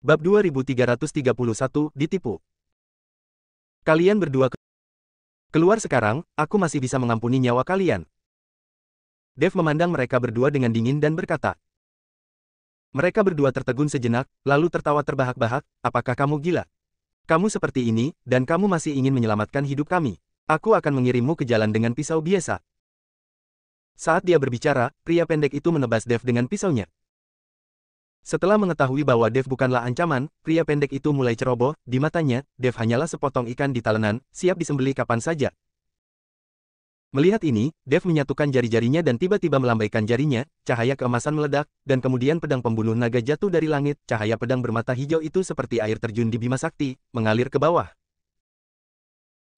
Bab 2331, ditipu. Kalian berdua keluar sekarang, aku masih bisa mengampuni nyawa kalian. Dev memandang mereka berdua dengan dingin dan berkata. Mereka berdua tertegun sejenak, lalu tertawa terbahak-bahak, apakah kamu gila? Kamu seperti ini, dan kamu masih ingin menyelamatkan hidup kami. Aku akan mengirimmu ke jalan dengan pisau biasa. Saat dia berbicara, pria pendek itu menebas Dev dengan pisaunya. Setelah mengetahui bahwa Dev bukanlah ancaman, pria pendek itu mulai ceroboh, di matanya, Dev hanyalah sepotong ikan di talenan, siap disembelih kapan saja. Melihat ini, Dev menyatukan jari-jarinya dan tiba-tiba melambaikan jarinya, cahaya keemasan meledak, dan kemudian pedang pembunuh naga jatuh dari langit, cahaya pedang bermata hijau itu seperti air terjun di Bima Sakti, mengalir ke bawah.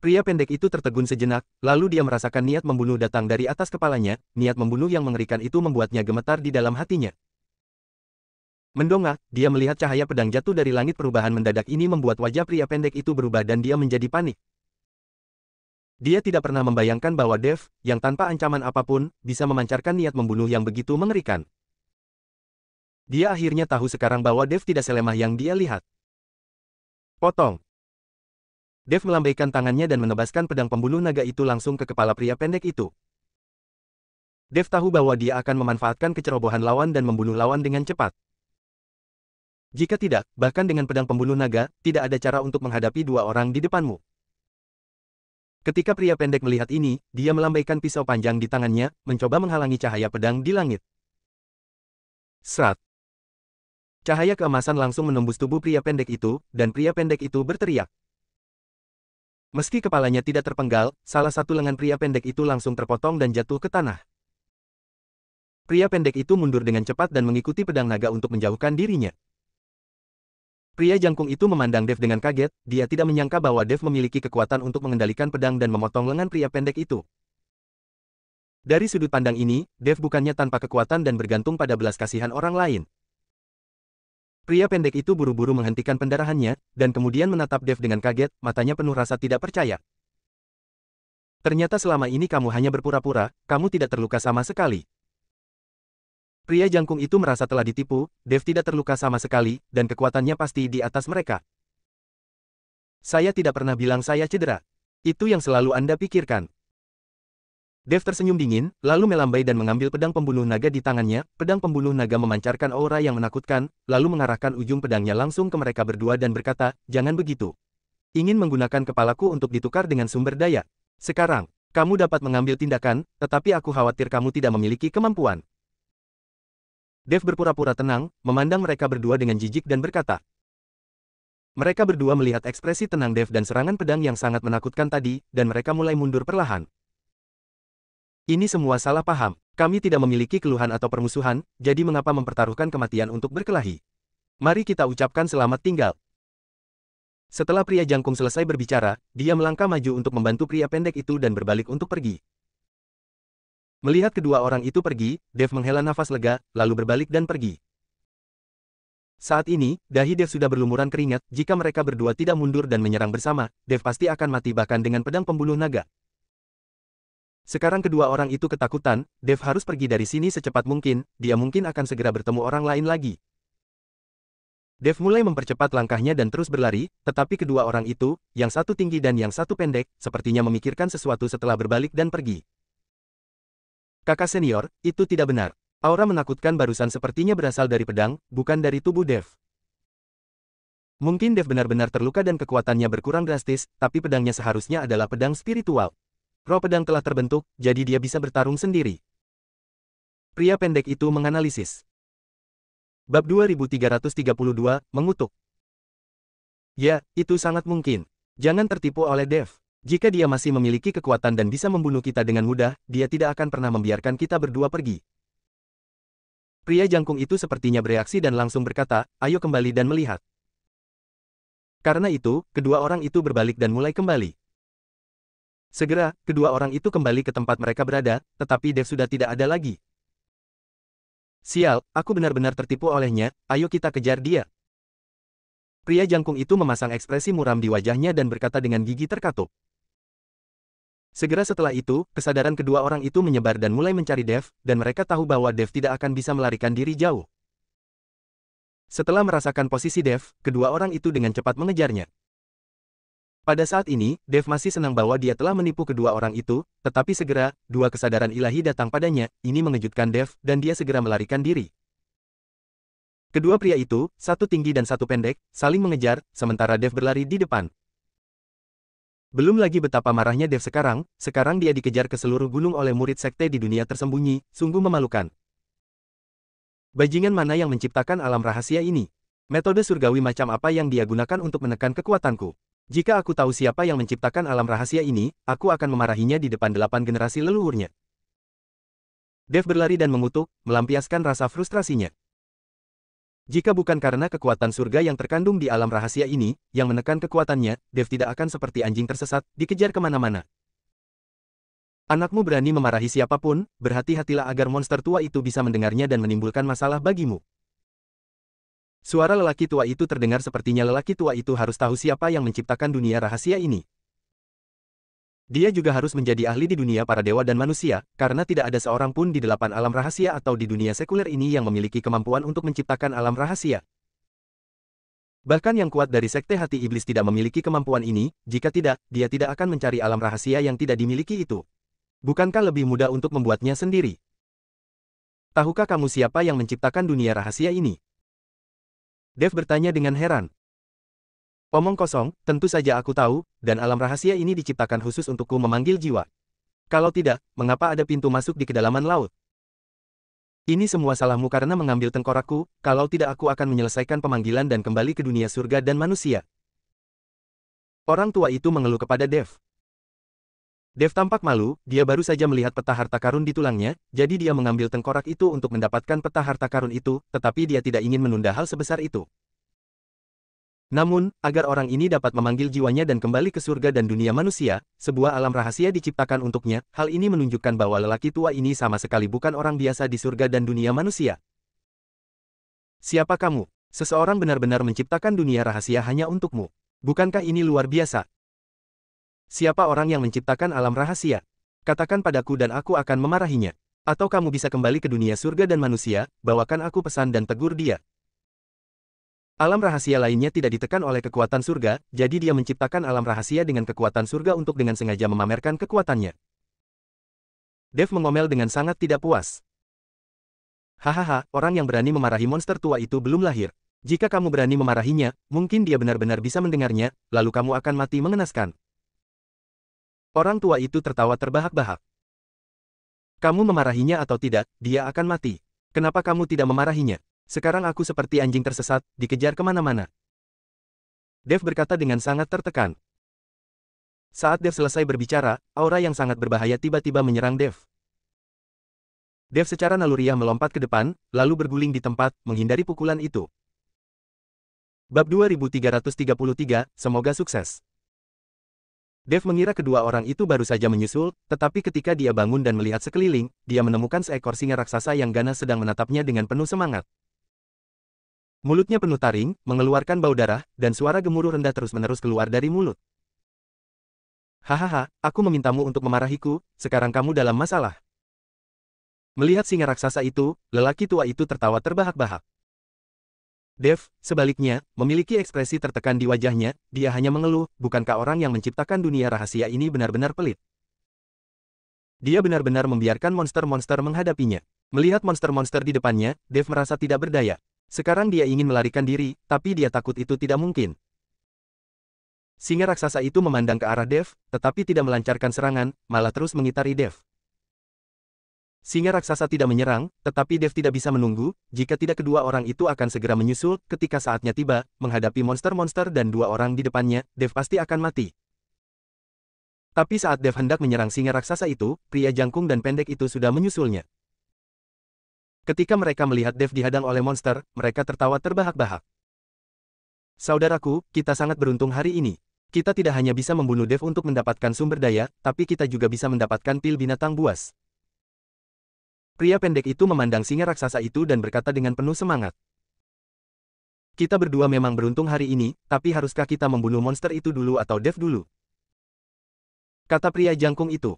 Pria pendek itu tertegun sejenak, lalu dia merasakan niat membunuh datang dari atas kepalanya, niat membunuh yang mengerikan itu membuatnya gemetar di dalam hatinya. Mendongak, dia melihat cahaya pedang jatuh dari langit. Perubahan mendadak ini membuat wajah pria pendek itu berubah dan dia menjadi panik. Dia tidak pernah membayangkan bahwa Dev, yang tanpa ancaman apapun, bisa memancarkan niat membunuh yang begitu mengerikan. Dia akhirnya tahu sekarang bahwa Dev tidak selemah yang dia lihat. Potong. Dev melambaikan tangannya dan menebaskan pedang pembunuh naga itu langsung ke kepala pria pendek itu. Dev tahu bahwa dia akan memanfaatkan kecerobohan lawan dan membunuh lawan dengan cepat. Jika tidak, bahkan dengan pedang pembunuh naga, tidak ada cara untuk menghadapi dua orang di depanmu. Ketika pria pendek melihat ini, dia melambaikan pisau panjang di tangannya, mencoba menghalangi cahaya pedang di langit. Serat. Cahaya keemasan langsung menembus tubuh pria pendek itu, dan pria pendek itu berteriak. Meski kepalanya tidak terpenggal, salah satu lengan pria pendek itu langsung terpotong dan jatuh ke tanah. Pria pendek itu mundur dengan cepat dan mengikuti pedang naga untuk menjauhkan dirinya. Pria jangkung itu memandang Dev dengan kaget, dia tidak menyangka bahwa Dev memiliki kekuatan untuk mengendalikan pedang dan memotong lengan pria pendek itu. Dari sudut pandang ini, Dev bukannya tanpa kekuatan dan bergantung pada belas kasihan orang lain. Pria pendek itu buru-buru menghentikan pendarahannya, dan kemudian menatap Dev dengan kaget, matanya penuh rasa tidak percaya. Ternyata selama ini kamu hanya berpura-pura, kamu tidak terluka sama sekali. Pria jangkung itu merasa telah ditipu, Dev tidak terluka sama sekali, dan kekuatannya pasti di atas mereka. Saya tidak pernah bilang saya cedera. Itu yang selalu Anda pikirkan. Dev tersenyum dingin, lalu melambai dan mengambil pedang pembunuh naga di tangannya. Pedang pembunuh naga memancarkan aura yang menakutkan, lalu mengarahkan ujung pedangnya langsung ke mereka berdua dan berkata, jangan begitu. Ingin menggunakan kepalaku untuk ditukar dengan sumber daya. Sekarang, kamu dapat mengambil tindakan, tetapi aku khawatir kamu tidak memiliki kemampuan. Dev berpura-pura tenang, memandang mereka berdua dengan jijik dan berkata. Mereka berdua melihat ekspresi tenang Dev dan serangan pedang yang sangat menakutkan tadi, dan mereka mulai mundur perlahan. Ini semua salah paham. Kami tidak memiliki keluhan atau permusuhan, jadi mengapa mempertaruhkan kematian untuk berkelahi? Mari kita ucapkan selamat tinggal. Setelah pria jangkung selesai berbicara, dia melangkah maju untuk membantu pria pendek itu dan berbalik untuk pergi. Melihat kedua orang itu pergi, Dev menghela nafas lega, lalu berbalik dan pergi. Saat ini, dahi Dev sudah berlumuran keringat. Jika mereka berdua tidak mundur dan menyerang bersama, Dev pasti akan mati bahkan dengan pedang pembunuh naga. Sekarang kedua orang itu ketakutan, Dev harus pergi dari sini secepat mungkin, dia mungkin akan segera bertemu orang lain lagi. Dev mulai mempercepat langkahnya dan terus berlari, tetapi kedua orang itu, yang satu tinggi dan yang satu pendek, sepertinya memikirkan sesuatu setelah berbalik dan pergi. Kakak senior, itu tidak benar. Aura menakutkan barusan sepertinya berasal dari pedang, bukan dari tubuh Dev. Mungkin Dev benar-benar terluka dan kekuatannya berkurang drastis, tapi pedangnya seharusnya adalah pedang spiritual. Roh pedang telah terbentuk, jadi dia bisa bertarung sendiri. Pria pendek itu menganalisis. Bab 2332, mengutuk. Ya, itu sangat mungkin. Jangan tertipu oleh Dev. Jika dia masih memiliki kekuatan dan bisa membunuh kita dengan mudah, dia tidak akan pernah membiarkan kita berdua pergi. Pria jangkung itu sepertinya bereaksi dan langsung berkata, ayo kembali dan melihat. Karena itu, kedua orang itu berbalik dan mulai kembali. Segera, kedua orang itu kembali ke tempat mereka berada, tetapi Dev sudah tidak ada lagi. Sial, aku benar-benar tertipu olehnya, ayo kita kejar dia. Pria jangkung itu memasang ekspresi muram di wajahnya dan berkata dengan gigi terkatup. Segera setelah itu, kesadaran kedua orang itu menyebar dan mulai mencari Dev, dan mereka tahu bahwa Dev tidak akan bisa melarikan diri jauh. Setelah merasakan posisi Dev, kedua orang itu dengan cepat mengejarnya. Pada saat ini, Dev masih senang bahwa dia telah menipu kedua orang itu, tetapi segera, dua kesadaran ilahi datang padanya, ini mengejutkan Dev, dan dia segera melarikan diri. Kedua pria itu, satu tinggi dan satu pendek, saling mengejar, sementara Dev berlari di depan. Belum lagi betapa marahnya Dev sekarang dia dikejar ke seluruh gunung oleh murid sekte di dunia tersembunyi, sungguh memalukan. Bajingan mana yang menciptakan alam rahasia ini? Metode surgawi macam apa yang dia gunakan untuk menekan kekuatanku? Jika aku tahu siapa yang menciptakan alam rahasia ini, aku akan memarahinya di depan 8 generasi leluhurnya. Dev berlari dan mengutuk, melampiaskan rasa frustrasinya. Jika bukan karena kekuatan surga yang terkandung di alam rahasia ini, yang menekan kekuatannya, Dev tidak akan seperti anjing tersesat, dikejar kemana-mana. Anakmu berani memarahi siapapun, berhati-hatilah agar monster tua itu bisa mendengarnya dan menimbulkan masalah bagimu. Suara lelaki tua itu terdengar sepertinya lelaki tua itu harus tahu siapa yang menciptakan dunia rahasia ini. Dia juga harus menjadi ahli di dunia para dewa dan manusia, karena tidak ada seorang pun di 8 alam rahasia atau di dunia sekuler ini yang memiliki kemampuan untuk menciptakan alam rahasia. Bahkan yang kuat dari sekte hati iblis tidak memiliki kemampuan ini, jika tidak, dia tidak akan mencari alam rahasia yang tidak dimiliki itu. Bukankah lebih mudah untuk membuatnya sendiri? Tahukah kamu siapa yang menciptakan dunia rahasia ini? Dev bertanya dengan heran. Omong kosong, tentu saja aku tahu, dan alam rahasia ini diciptakan khusus untukku memanggil jiwa. Kalau tidak, mengapa ada pintu masuk di kedalaman laut? Ini semua salahmu karena mengambil tengkorakku, kalau tidak aku akan menyelesaikan pemanggilan dan kembali ke dunia surga dan manusia. Orang tua itu mengeluh kepada Dev. Dev tampak malu, dia baru saja melihat peta harta karun di tulangnya, jadi dia mengambil tengkorak itu untuk mendapatkan peta harta karun itu, tetapi dia tidak ingin menunda hal sebesar itu. Namun, agar orang ini dapat memanggil jiwanya dan kembali ke surga dan dunia manusia, sebuah alam rahasia diciptakan untuknya, hal ini menunjukkan bahwa lelaki tua ini sama sekali bukan orang biasa di surga dan dunia manusia. Siapa kamu? Seseorang benar-benar menciptakan dunia rahasia hanya untukmu. Bukankah ini luar biasa? Siapa orang yang menciptakan alam rahasia? Katakan padaku dan aku akan memarahinya. Atau kamu bisa kembali ke dunia surga dan manusia, bawakan aku pesan dan tegur dia. Alam rahasia lainnya tidak ditekan oleh kekuatan surga, jadi dia menciptakan alam rahasia dengan kekuatan surga untuk dengan sengaja memamerkan kekuatannya. Dev mengomel dengan sangat tidak puas. Hahaha, orang yang berani memarahi monster tua itu belum lahir. Jika kamu berani memarahinya, mungkin dia benar-benar bisa mendengarnya, lalu kamu akan mati mengenaskan. Orang tua itu tertawa terbahak-bahak. Kamu memarahinya atau tidak, dia akan mati. Kenapa kamu tidak memarahinya? Sekarang aku seperti anjing tersesat, dikejar kemana-mana. Dev berkata dengan sangat tertekan. Saat Dev selesai berbicara, aura yang sangat berbahaya tiba-tiba menyerang Dev. Dev secara naluriah melompat ke depan, lalu berguling di tempat, menghindari pukulan itu. Bab 2333, semoga sukses. Dev mengira kedua orang itu baru saja menyusul, tetapi ketika dia bangun dan melihat sekeliling, dia menemukan seekor singa raksasa yang ganas sedang menatapnya dengan penuh semangat. Mulutnya penuh taring, mengeluarkan bau darah, dan suara gemuruh rendah terus-menerus keluar dari mulut. Hahaha, aku memintamu untuk memarahiku, sekarang kamu dalam masalah. Melihat singa raksasa itu, lelaki tua itu tertawa terbahak-bahak. Dev, sebaliknya, memiliki ekspresi tertekan di wajahnya, dia hanya mengeluh, bukankah orang yang menciptakan dunia rahasia ini benar-benar pelit? Dia benar-benar membiarkan monster-monster menghadapinya. Melihat monster-monster di depannya, Dev merasa tidak berdaya. Sekarang dia ingin melarikan diri, tapi dia takut itu tidak mungkin. Singa raksasa itu memandang ke arah Dev, tetapi tidak melancarkan serangan, malah terus mengitari Dev. Singa raksasa tidak menyerang, tetapi Dev tidak bisa menunggu, jika tidak kedua orang itu akan segera menyusul, ketika saatnya tiba, menghadapi monster-monster dan dua orang di depannya, Dev pasti akan mati. Tapi saat Dev hendak menyerang singa raksasa itu, pria jangkung dan pendek itu sudah menyusulnya. Ketika mereka melihat Dev dihadang oleh monster, mereka tertawa terbahak-bahak. Saudaraku, kita sangat beruntung hari ini. Kita tidak hanya bisa membunuh Dev untuk mendapatkan sumber daya, tapi kita juga bisa mendapatkan pil binatang buas. Pria pendek itu memandang singa raksasa itu dan berkata dengan penuh semangat. Kita berdua memang beruntung hari ini, tapi haruskah kita membunuh monster itu dulu atau Dev dulu? Kata pria jangkung itu.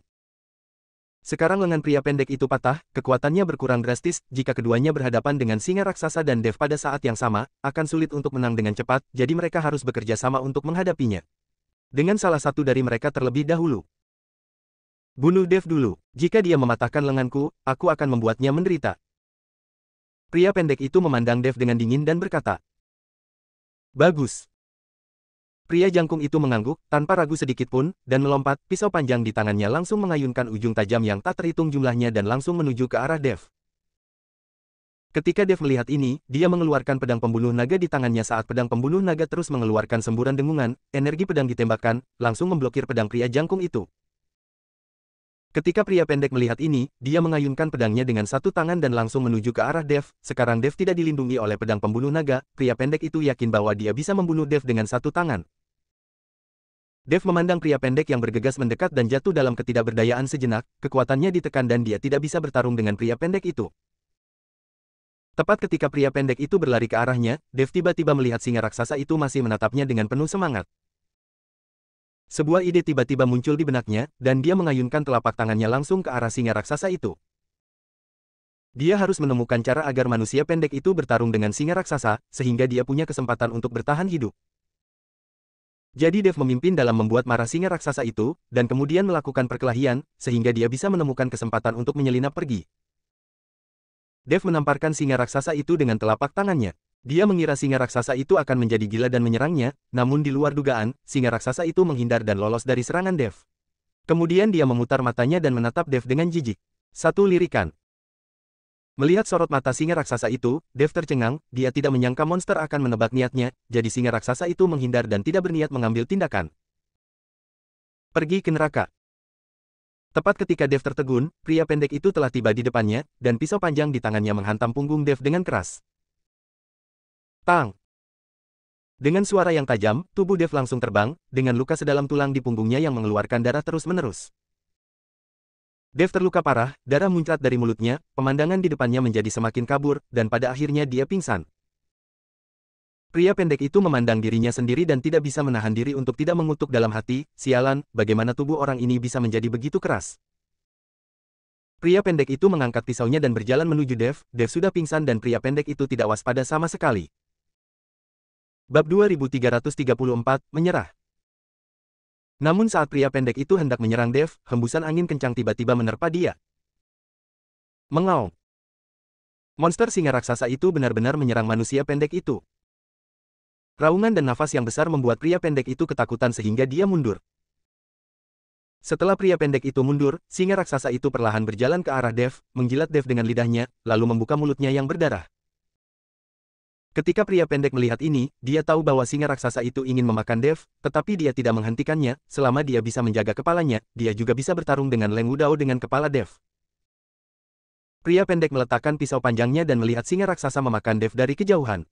Sekarang lengan pria pendek itu patah, kekuatannya berkurang drastis, jika keduanya berhadapan dengan singa raksasa dan Dev pada saat yang sama, akan sulit untuk menang dengan cepat, jadi mereka harus bekerja sama untuk menghadapinya. Dengan salah satu dari mereka terlebih dahulu. Bunuh Dev dulu. Jika dia mematahkan lenganku, aku akan membuatnya menderita. Pria pendek itu memandang Dev dengan dingin dan berkata, "Bagus." Pria jangkung itu mengangguk, tanpa ragu sedikit pun, dan melompat, pisau panjang di tangannya langsung mengayunkan ujung tajam yang tak terhitung jumlahnya dan langsung menuju ke arah Dev. Ketika Dev melihat ini, dia mengeluarkan pedang pembunuh naga di tangannya saat pedang pembunuh naga terus mengeluarkan semburan dengungan, energi pedang ditembakkan, langsung memblokir pedang pria jangkung itu. Ketika pria pendek melihat ini, dia mengayunkan pedangnya dengan satu tangan dan langsung menuju ke arah Dev. Sekarang Dev tidak dilindungi oleh pedang pembunuh naga, pria pendek itu yakin bahwa dia bisa membunuh Dev dengan satu tangan. Dev memandang pria pendek yang bergegas mendekat dan jatuh dalam ketidakberdayaan sejenak, kekuatannya ditekan dan dia tidak bisa bertarung dengan pria pendek itu. Tepat ketika pria pendek itu berlari ke arahnya, Dev tiba-tiba melihat singa raksasa itu masih menatapnya dengan penuh semangat. Sebuah ide tiba-tiba muncul di benaknya, dan dia mengayunkan telapak tangannya langsung ke arah singa raksasa itu. Dia harus menemukan cara agar manusia pendek itu bertarung dengan singa raksasa, sehingga dia punya kesempatan untuk bertahan hidup. Jadi Dev memimpin dalam membuat marah singa raksasa itu, dan kemudian melakukan perkelahian, sehingga dia bisa menemukan kesempatan untuk menyelinap pergi. Dev menamparkan singa raksasa itu dengan telapak tangannya. Dia mengira singa raksasa itu akan menjadi gila dan menyerangnya, namun di luar dugaan, singa raksasa itu menghindar dan lolos dari serangan Dev. Kemudian dia memutar matanya dan menatap Dev dengan jijik. Satu lirikan. Melihat sorot mata singa raksasa itu, Dev tercengang, dia tidak menyangka monster akan menebak niatnya, jadi singa raksasa itu menghindar dan tidak berniat mengambil tindakan. Pergi ke neraka. Tepat ketika Dev tertegun, pria pendek itu telah tiba di depannya, dan pisau panjang di tangannya menghantam punggung Dev dengan keras. Tang! Dengan suara yang tajam, tubuh Dev langsung terbang, dengan luka sedalam tulang di punggungnya yang mengeluarkan darah terus-menerus. Dev terluka parah, darah muncrat dari mulutnya, pemandangan di depannya menjadi semakin kabur, dan pada akhirnya dia pingsan. Pria pendek itu memandang dirinya sendiri dan tidak bisa menahan diri untuk tidak mengutuk dalam hati, sialan, bagaimana tubuh orang ini bisa menjadi begitu keras. Pria pendek itu mengangkat pisaunya dan berjalan menuju Dev, Dev sudah pingsan dan pria pendek itu tidak waspada sama sekali. Bab 2334, Menyerah. Namun saat pria pendek itu hendak menyerang Dev, hembusan angin kencang tiba-tiba menerpa dia. Mengaum. Monster singa raksasa itu benar-benar menyerang manusia pendek itu. Raungan dan nafas yang besar membuat pria pendek itu ketakutan sehingga dia mundur. Setelah pria pendek itu mundur, singa raksasa itu perlahan berjalan ke arah Dev, menjilat Dev dengan lidahnya, lalu membuka mulutnya yang berdarah. Ketika pria pendek melihat ini, dia tahu bahwa singa raksasa itu ingin memakan Dev, tetapi dia tidak menghentikannya, selama dia bisa menjaga kepalanya, dia juga bisa bertarung dengan Leng Wudao dengan kepala Dev. Pria pendek meletakkan pisau panjangnya dan melihat singa raksasa memakan Dev dari kejauhan.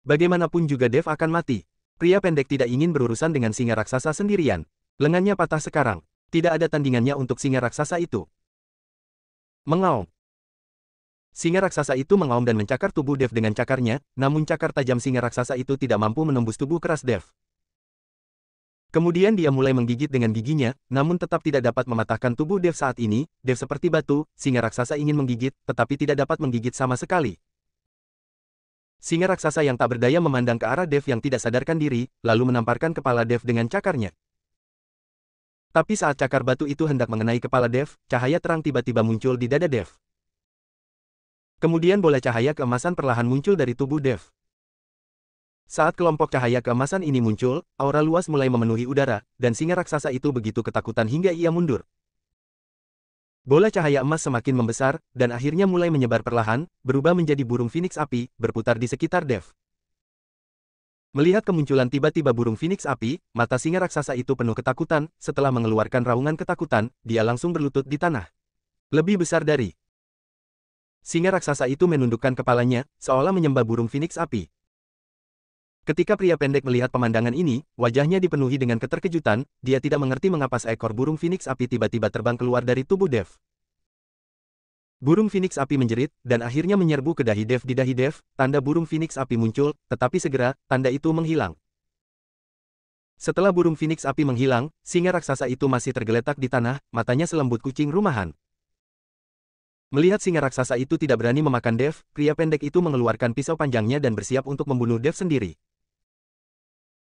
Bagaimanapun juga Dev akan mati. Pria pendek tidak ingin berurusan dengan singa raksasa sendirian. Lengannya patah sekarang. Tidak ada tandingannya untuk singa raksasa itu. Mengaum. Singa raksasa itu mengaum dan mencakar tubuh Dev dengan cakarnya, namun cakar tajam singa raksasa itu tidak mampu menembus tubuh keras Dev. Kemudian dia mulai menggigit dengan giginya, namun tetap tidak dapat mematahkan tubuh Dev saat ini. Dev seperti batu, singa raksasa ingin menggigit, tetapi tidak dapat menggigit sama sekali. Singa raksasa yang tak berdaya memandang ke arah Dev yang tidak sadarkan diri, lalu menamparkan kepala Dev dengan cakarnya. Tapi saat cakar batu itu hendak mengenai kepala Dev, cahaya terang tiba-tiba muncul di dada Dev. Kemudian bola cahaya keemasan perlahan muncul dari tubuh Dev. Saat kelompok cahaya keemasan ini muncul, aura luas mulai memenuhi udara, dan singa raksasa itu begitu ketakutan hingga ia mundur. Bola cahaya emas semakin membesar, dan akhirnya mulai menyebar perlahan, berubah menjadi burung phoenix api, berputar di sekitar Dev. Melihat kemunculan tiba-tiba burung phoenix api, mata singa raksasa itu penuh ketakutan, setelah mengeluarkan raungan ketakutan, dia langsung berlutut di tanah. Lebih besar dari singa raksasa itu menundukkan kepalanya, seolah menyembah burung phoenix api. Ketika pria pendek melihat pemandangan ini, wajahnya dipenuhi dengan keterkejutan, dia tidak mengerti mengapa seekor burung phoenix api tiba-tiba terbang keluar dari tubuh Dev. Burung phoenix api menjerit, dan akhirnya menyerbu ke dahi Dev. Di dahi Dev, tanda burung phoenix api muncul, tetapi segera, tanda itu menghilang. Setelah burung phoenix api menghilang, singa raksasa itu masih tergeletak di tanah, matanya selembut kucing rumahan. Melihat singa raksasa itu tidak berani memakan Dev, pria pendek itu mengeluarkan pisau panjangnya dan bersiap untuk membunuh Dev sendiri.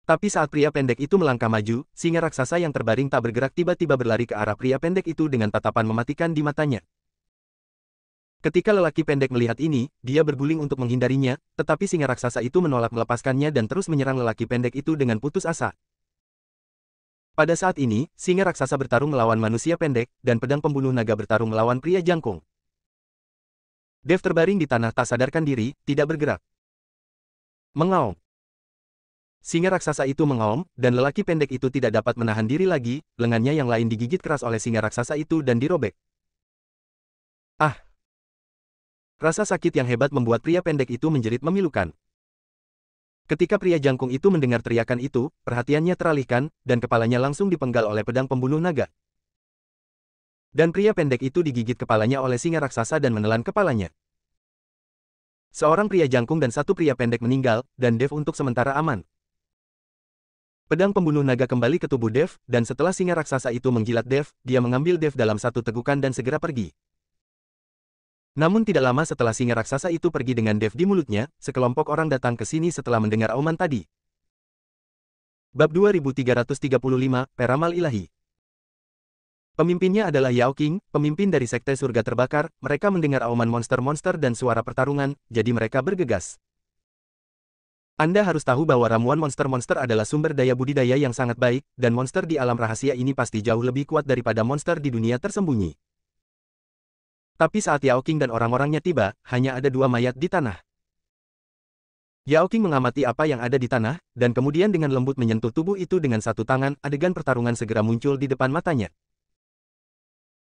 Tapi saat pria pendek itu melangkah maju, singa raksasa yang terbaring tak bergerak tiba-tiba berlari ke arah pria pendek itu dengan tatapan mematikan di matanya. Ketika lelaki pendek melihat ini, dia berguling untuk menghindarinya, tetapi singa raksasa itu menolak melepaskannya dan terus menyerang lelaki pendek itu dengan putus asa. Pada saat ini, singa raksasa bertarung melawan manusia pendek, dan pedang pembunuh naga bertarung melawan pria jangkung. Dev terbaring di tanah tak sadarkan diri, tidak bergerak. Mengaum. Singa raksasa itu mengaum, dan lelaki pendek itu tidak dapat menahan diri lagi, lengannya yang lain digigit keras oleh singa raksasa itu dan dirobek. Ah! Rasa sakit yang hebat membuat pria pendek itu menjerit memilukan. Ketika pria jangkung itu mendengar teriakan itu, perhatiannya teralihkan, dan kepalanya langsung dipenggal oleh pedang pembunuh naga. Dan pria pendek itu digigit kepalanya oleh singa raksasa dan menelan kepalanya. Seorang pria jangkung dan satu pria pendek meninggal, dan Dev untuk sementara aman. Pedang pembunuh naga kembali ke tubuh Dev, dan setelah singa raksasa itu menjilat Dev, dia mengambil Dev dalam satu tegukan dan segera pergi. Namun tidak lama setelah singa raksasa itu pergi dengan Dev di mulutnya, sekelompok orang datang ke sini setelah mendengar auman tadi. Bab 2335, Peramal Ilahi. Pemimpinnya adalah Yao Qing, pemimpin dari Sekte Surga Terbakar. Mereka mendengar auman monster-monster dan suara pertarungan, jadi mereka bergegas. Anda harus tahu bahwa ramuan monster-monster adalah sumber daya budidaya yang sangat baik, dan monster di alam rahasia ini pasti jauh lebih kuat daripada monster di dunia tersembunyi. Tapi saat Yao Qing dan orang-orangnya tiba, hanya ada dua mayat di tanah. Yao Qing mengamati apa yang ada di tanah, dan kemudian dengan lembut menyentuh tubuh itu dengan satu tangan, adegan pertarungan segera muncul di depan matanya.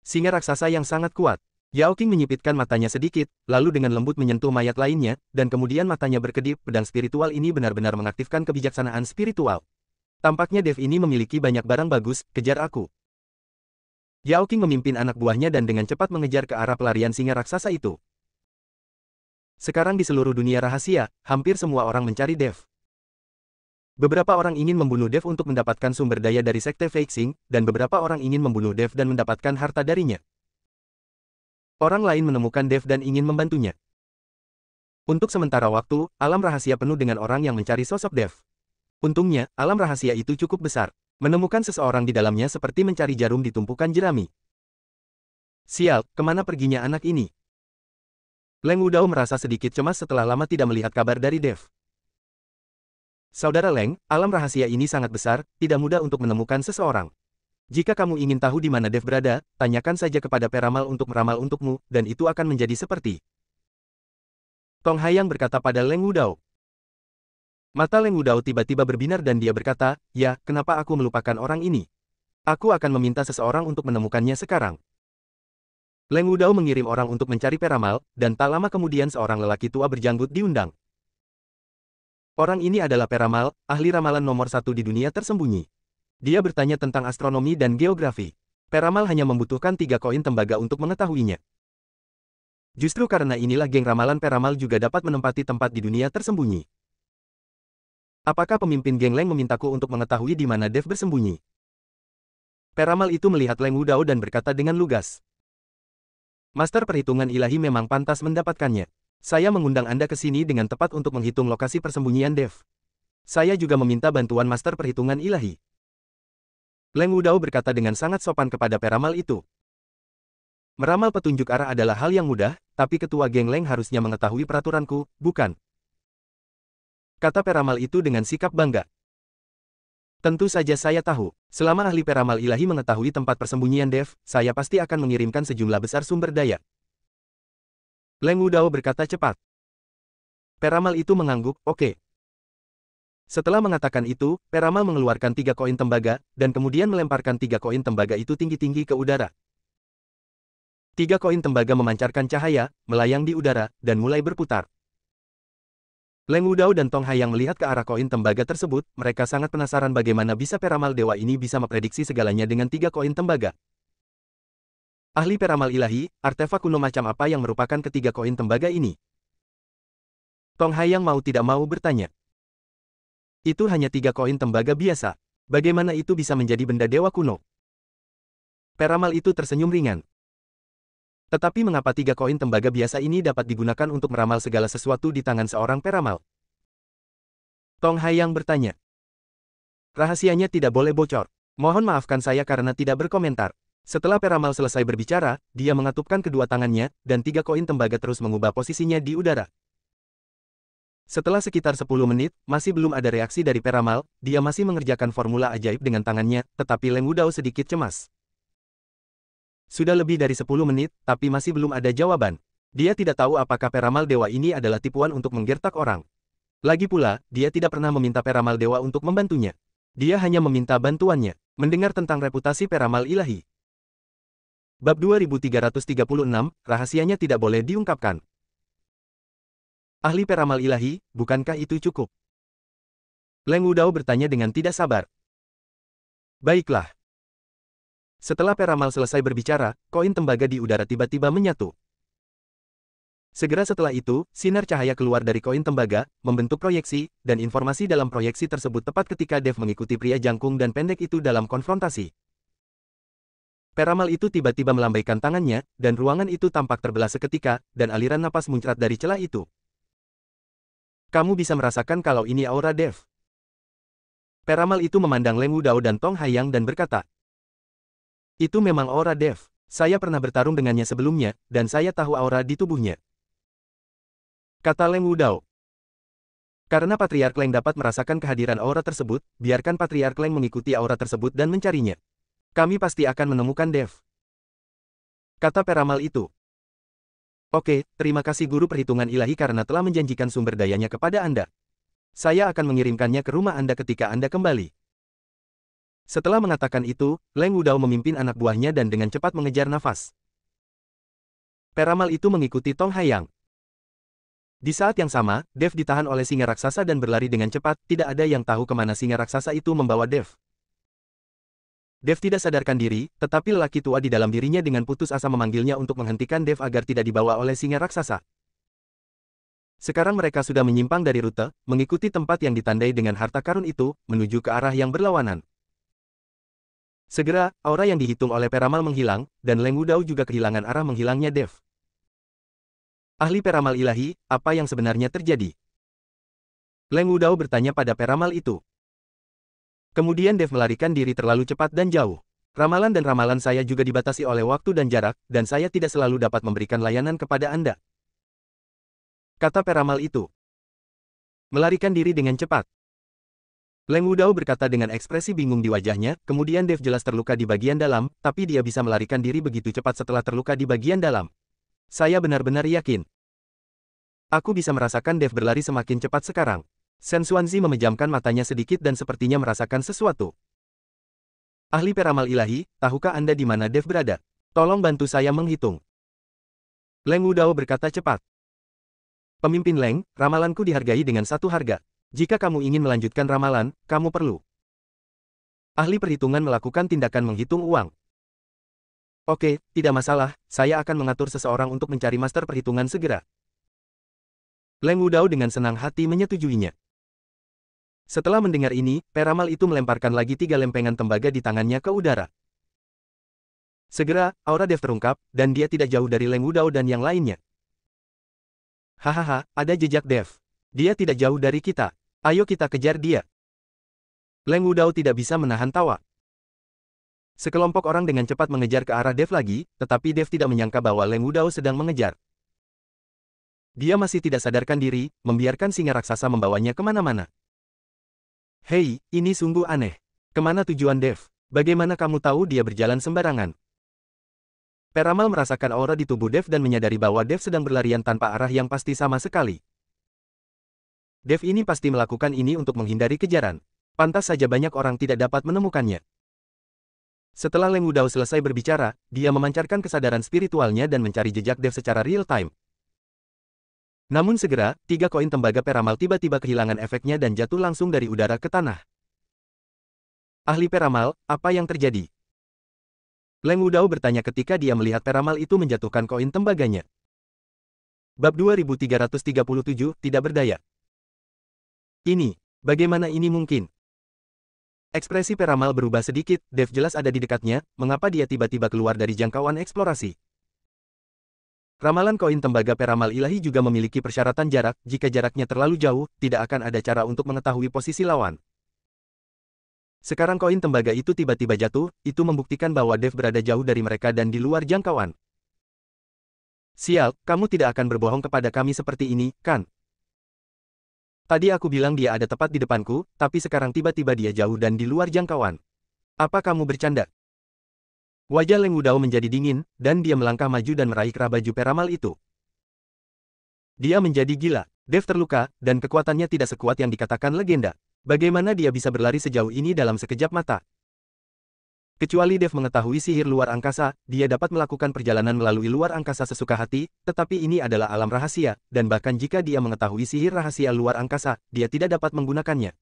Singa raksasa yang sangat kuat. Yao Qing menyipitkan matanya sedikit, lalu dengan lembut menyentuh mayat lainnya, dan kemudian matanya berkedip. Pedang spiritual ini benar-benar mengaktifkan kebijaksanaan spiritual. Tampaknya Dev ini memiliki banyak barang bagus, kejar aku. Yao Qing memimpin anak buahnya dan dengan cepat mengejar ke arah pelarian singa raksasa itu. Sekarang di seluruh dunia rahasia, hampir semua orang mencari Dev. Beberapa orang ingin membunuh Dev untuk mendapatkan sumber daya dari Sekte Feixing, dan beberapa orang ingin membunuh Dev dan mendapatkan harta darinya. Orang lain menemukan Dev dan ingin membantunya. Untuk sementara waktu, alam rahasia penuh dengan orang yang mencari sosok Dev. Untungnya, alam rahasia itu cukup besar. Menemukan seseorang di dalamnya seperti mencari jarum di tumpukan jerami. Sial, kemana perginya anak ini? Leng Wudao merasa sedikit cemas setelah lama tidak melihat kabar dari Dev. Saudara Leng, alam rahasia ini sangat besar, tidak mudah untuk menemukan seseorang. Jika kamu ingin tahu di mana Dev berada, tanyakan saja kepada peramal untuk meramal untukmu, dan itu akan menjadi seperti. Tong Haiyang berkata pada Leng Wudao. Mata Leng Wudao tiba-tiba berbinar dan dia berkata, ya, kenapa aku melupakan orang ini? Aku akan meminta seseorang untuk menemukannya sekarang. Leng Wudao mengirim orang untuk mencari peramal, dan tak lama kemudian seorang lelaki tua berjanggut diundang. Orang ini adalah peramal, ahli ramalan nomor 1 di dunia tersembunyi. Dia bertanya tentang astronomi dan geografi. Peramal hanya membutuhkan 3 koin tembaga untuk mengetahuinya. Justru karena inilah geng ramalan peramal juga dapat menempati tempat di dunia tersembunyi. Apakah pemimpin geng Leng memintaku untuk mengetahui di mana Dev bersembunyi? Peramal itu melihat Leng Wudao dan berkata dengan lugas. Master perhitungan ilahi memang pantas mendapatkannya. Saya mengundang Anda ke sini dengan tepat untuk menghitung lokasi persembunyian Dev. Saya juga meminta bantuan Master perhitungan ilahi. Leng Wudao berkata dengan sangat sopan kepada peramal itu. Meramal petunjuk arah adalah hal yang mudah, tapi ketua geng Leng harusnya mengetahui peraturanku, bukan? Kata peramal itu dengan sikap bangga. Tentu saja saya tahu, selama ahli peramal ilahi mengetahui tempat persembunyian Dev, saya pasti akan mengirimkan sejumlah besar sumber daya. Leng Wudao berkata cepat. Peramal itu mengangguk, oke. Setelah mengatakan itu, peramal mengeluarkan 3 koin tembaga, dan kemudian melemparkan 3 koin tembaga itu tinggi-tinggi ke udara. 3 koin tembaga memancarkan cahaya, melayang di udara, dan mulai berputar. Leng Wudao dan Tong Haiyang melihat ke arah koin tembaga tersebut, mereka sangat penasaran bagaimana bisa peramal dewa ini bisa memprediksi segalanya dengan 3 koin tembaga. Ahli peramal ilahi, artefak kuno macam apa yang merupakan ketiga koin tembaga ini? Tong Haiyang mau tidak mau bertanya. Itu hanya 3 koin tembaga biasa. Bagaimana itu bisa menjadi benda dewa kuno? Peramal itu tersenyum ringan. Tetapi mengapa 3 koin tembaga biasa ini dapat digunakan untuk meramal segala sesuatu di tangan seorang peramal? Tong Haiyang bertanya. Rahasianya tidak boleh bocor. Mohon maafkan saya karena tidak berkomentar. Setelah peramal selesai berbicara, dia mengatupkan kedua tangannya, dan 3 koin tembaga terus mengubah posisinya di udara. Setelah sekitar 10 menit, masih belum ada reaksi dari peramal, dia masih mengerjakan formula ajaib dengan tangannya, tetapi Leng Wudao sedikit cemas. Sudah lebih dari 10 menit, tapi masih belum ada jawaban. Dia tidak tahu apakah peramal dewa ini adalah tipuan untuk menggertak orang. Lagi pula, dia tidak pernah meminta peramal dewa untuk membantunya. Dia hanya meminta bantuannya. Mendengar tentang reputasi peramal ilahi. Bab 2336, rahasianya tidak boleh diungkapkan. Ahli peramal ilahi, bukankah itu cukup? Leng Wudao bertanya dengan tidak sabar. Baiklah. Setelah peramal selesai berbicara, koin tembaga di udara tiba-tiba menyatu. Segera setelah itu, sinar cahaya keluar dari koin tembaga, membentuk proyeksi, dan informasi dalam proyeksi tersebut tepat ketika Dev mengikuti pria jangkung dan pendek itu dalam konfrontasi. Peramal itu tiba-tiba melambaikan tangannya, dan ruangan itu tampak terbelah seketika, dan aliran napas muncrat dari celah itu. Kamu bisa merasakan kalau ini aura Dev. Peramal itu memandang Leng Wudao dan Tong Haiyang dan berkata, itu memang aura Dev. Saya pernah bertarung dengannya sebelumnya, dan saya tahu aura di tubuhnya. Kata Leng Wudao. Karena Patriark Leng dapat merasakan kehadiran aura tersebut, biarkan Patriark Leng mengikuti aura tersebut dan mencarinya. Kami pasti akan menemukan Dev. Kata peramal itu. Oke, terima kasih Guru Perhitungan Ilahi karena telah menjanjikan sumber dayanya kepada Anda. Saya akan mengirimkannya ke rumah Anda ketika Anda kembali. Setelah mengatakan itu, Leng Wudao memimpin anak buahnya dan dengan cepat mengejar nafas. Peramal itu mengikuti Tong Haiyang. Di saat yang sama, Dev ditahan oleh singa raksasa dan berlari dengan cepat, tidak ada yang tahu kemana singa raksasa itu membawa Dev. Dev tidak sadarkan diri, tetapi lelaki tua di dalam dirinya dengan putus asa memanggilnya untuk menghentikan Dev agar tidak dibawa oleh singa raksasa. Sekarang mereka sudah menyimpang dari rute, mengikuti tempat yang ditandai dengan harta karun itu, menuju ke arah yang berlawanan. Segera, aura yang dihitung oleh peramal menghilang, dan Leng Wudao juga kehilangan arah menghilangnya Dev. Ahli peramal ilahi, apa yang sebenarnya terjadi? Leng Wudao bertanya pada peramal itu. Kemudian Dev melarikan diri terlalu cepat dan jauh. Ramalan dan ramalan saya juga dibatasi oleh waktu dan jarak, dan saya tidak selalu dapat memberikan layanan kepada Anda. Kata peramal itu. Melarikan diri dengan cepat. Leng Wudao berkata dengan ekspresi bingung di wajahnya, kemudian Dev jelas terluka di bagian dalam, tapi dia bisa melarikan diri begitu cepat setelah terluka di bagian dalam. Saya benar-benar yakin. Aku bisa merasakan Dev berlari semakin cepat sekarang. Shen Xuanzi memejamkan matanya sedikit dan sepertinya merasakan sesuatu. Ahli peramal ilahi, tahukah Anda di mana Dev berada? Tolong bantu saya menghitung. Leng Wudao berkata cepat. Pemimpin Leng, ramalanku dihargai dengan satu harga. Jika kamu ingin melanjutkan ramalan, kamu perlu. Ahli perhitungan melakukan tindakan menghitung uang. Oke, tidak masalah, saya akan mengatur seseorang untuk mencari master perhitungan segera. Leng Wudao dengan senang hati menyetujuinya. Setelah mendengar ini, peramal itu melemparkan lagi 3 lempengan tembaga di tangannya ke udara. Segera, aura Dev terungkap, dan dia tidak jauh dari Leng Wudao dan yang lainnya. Hahaha, ada jejak Dev. Dia tidak jauh dari kita. Ayo kita kejar dia. Leng Wudao tidak bisa menahan tawa. Sekelompok orang dengan cepat mengejar ke arah Dev lagi, tetapi Dev tidak menyangka bahwa Leng Wudao sedang mengejar. Dia masih tidak sadarkan diri, membiarkan singa raksasa membawanya kemana-mana. Hei, ini sungguh aneh. Kemana tujuan Dev? Bagaimana kamu tahu dia berjalan sembarangan? Peramal merasakan aura di tubuh Dev dan menyadari bahwa Dev sedang berlarian tanpa arah yang pasti sama sekali. Dev ini pasti melakukan ini untuk menghindari kejaran. Pantas saja banyak orang tidak dapat menemukannya. Setelah Leng Wudao selesai berbicara, dia memancarkan kesadaran spiritualnya dan mencari jejak Dev secara real-time. Namun segera, 3 koin tembaga peramal tiba-tiba kehilangan efeknya dan jatuh langsung dari udara ke tanah. Ahli peramal, apa yang terjadi? Leng Wudao bertanya ketika dia melihat peramal itu menjatuhkan koin tembaganya. Bab 2337, tidak berdaya. Ini, bagaimana ini mungkin? Ekspresi peramal berubah sedikit, Dev jelas ada di dekatnya, mengapa dia tiba-tiba keluar dari jangkauan eksplorasi? Ramalan koin tembaga peramal ilahi juga memiliki persyaratan jarak, jika jaraknya terlalu jauh, tidak akan ada cara untuk mengetahui posisi lawan. Sekarang koin tembaga itu tiba-tiba jatuh, itu membuktikan bahwa Dev berada jauh dari mereka dan di luar jangkauan. Sial, kamu tidak akan berbohong kepada kami seperti ini, kan? Tadi aku bilang dia ada tepat di depanku, tapi sekarang tiba-tiba dia jauh dan di luar jangkauan. Apa kamu bercanda? Wajah Leng Wudao menjadi dingin, dan dia melangkah maju dan meraih kerah baju peramal itu. Dia menjadi gila. Dev terluka, dan kekuatannya tidak sekuat yang dikatakan legenda. Bagaimana dia bisa berlari sejauh ini dalam sekejap mata? Kecuali Dev mengetahui sihir luar angkasa, dia dapat melakukan perjalanan melalui luar angkasa sesuka hati, tetapi ini adalah alam rahasia, dan bahkan jika dia mengetahui sihir rahasia luar angkasa, dia tidak dapat menggunakannya.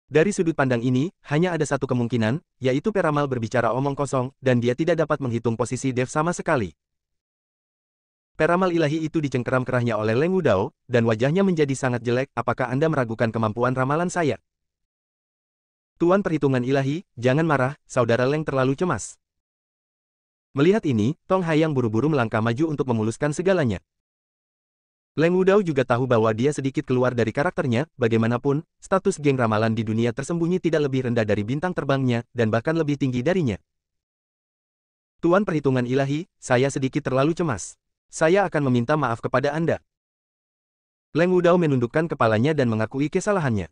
Dari sudut pandang ini, hanya ada satu kemungkinan, yaitu peramal berbicara omong kosong, dan dia tidak dapat menghitung posisi Dev sama sekali. Peramal ilahi itu dicengkeram kerahnya oleh Leng Wudao, dan wajahnya menjadi sangat jelek. Apakah Anda meragukan kemampuan ramalan saya? Tuan perhitungan ilahi, jangan marah, saudara Leng terlalu cemas. Melihat ini, Tong Hai yang buru-buru melangkah maju untuk memuluskan segalanya. Leng Wudao juga tahu bahwa dia sedikit keluar dari karakternya, bagaimanapun, status geng ramalan di dunia tersembunyi tidak lebih rendah dari bintang terbangnya, dan bahkan lebih tinggi darinya. Tuan perhitungan ilahi, saya sedikit terlalu cemas. Saya akan meminta maaf kepada Anda. Leng Wudao menundukkan kepalanya dan mengakui kesalahannya.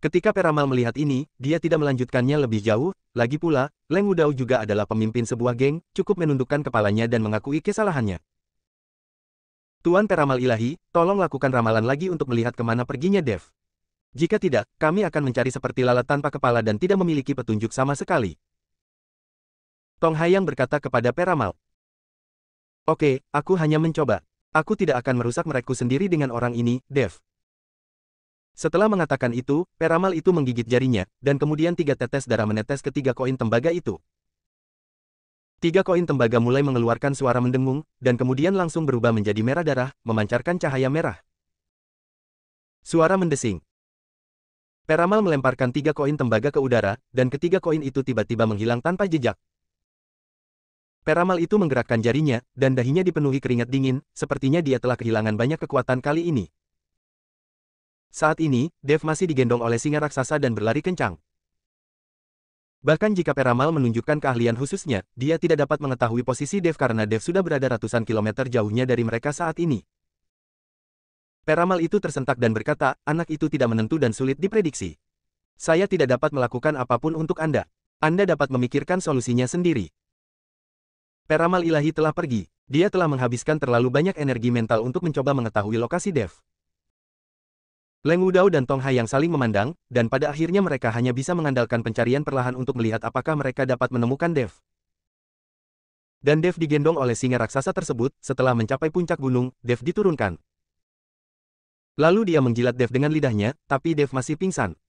Ketika peramal melihat ini, dia tidak melanjutkannya lebih jauh, lagi pula, Leng Wudao juga adalah pemimpin sebuah geng, cukup menundukkan kepalanya dan mengakui kesalahannya. Tuan peramal ilahi, tolong lakukan ramalan lagi untuk melihat kemana perginya Dev. Jika tidak, kami akan mencari seperti lalat tanpa kepala dan tidak memiliki petunjuk sama sekali. Tong Hai yang berkata kepada peramal. Oke, aku hanya mencoba. Aku tidak akan merusak merekku sendiri dengan orang ini, Dev. Setelah mengatakan itu, peramal itu menggigit jarinya, dan kemudian 3 tetes darah menetes ke 3 koin tembaga itu. 3 koin tembaga mulai mengeluarkan suara mendengung, dan kemudian langsung berubah menjadi merah darah, memancarkan cahaya merah. Suara mendesing. Peramal melemparkan 3 koin tembaga ke udara, dan ketiga koin itu tiba-tiba menghilang tanpa jejak. Peramal itu menggerakkan jarinya, dan dahinya dipenuhi keringat dingin, sepertinya dia telah kehilangan banyak kekuatan kali ini. Saat ini, Dev masih digendong oleh singa raksasa dan berlari kencang. Bahkan jika peramal menunjukkan keahlian khususnya, dia tidak dapat mengetahui posisi Dev karena Dev sudah berada ratusan kilometer jauhnya dari mereka saat ini. Peramal itu tersentak dan berkata, anak itu tidak menentu dan sulit diprediksi. Saya tidak dapat melakukan apapun untuk Anda. Anda dapat memikirkan solusinya sendiri. Peramal ilahi telah pergi. Dia telah menghabiskan terlalu banyak energi mental untuk mencoba mengetahui lokasi Dev. Leng Wudao dan Tong Hai yang saling memandang, dan pada akhirnya mereka hanya bisa mengandalkan pencarian perlahan untuk melihat apakah mereka dapat menemukan Dev. Dan Dev digendong oleh singa raksasa tersebut, setelah mencapai puncak gunung, Dev diturunkan. Lalu dia menjilat Dev dengan lidahnya, tapi Dev masih pingsan.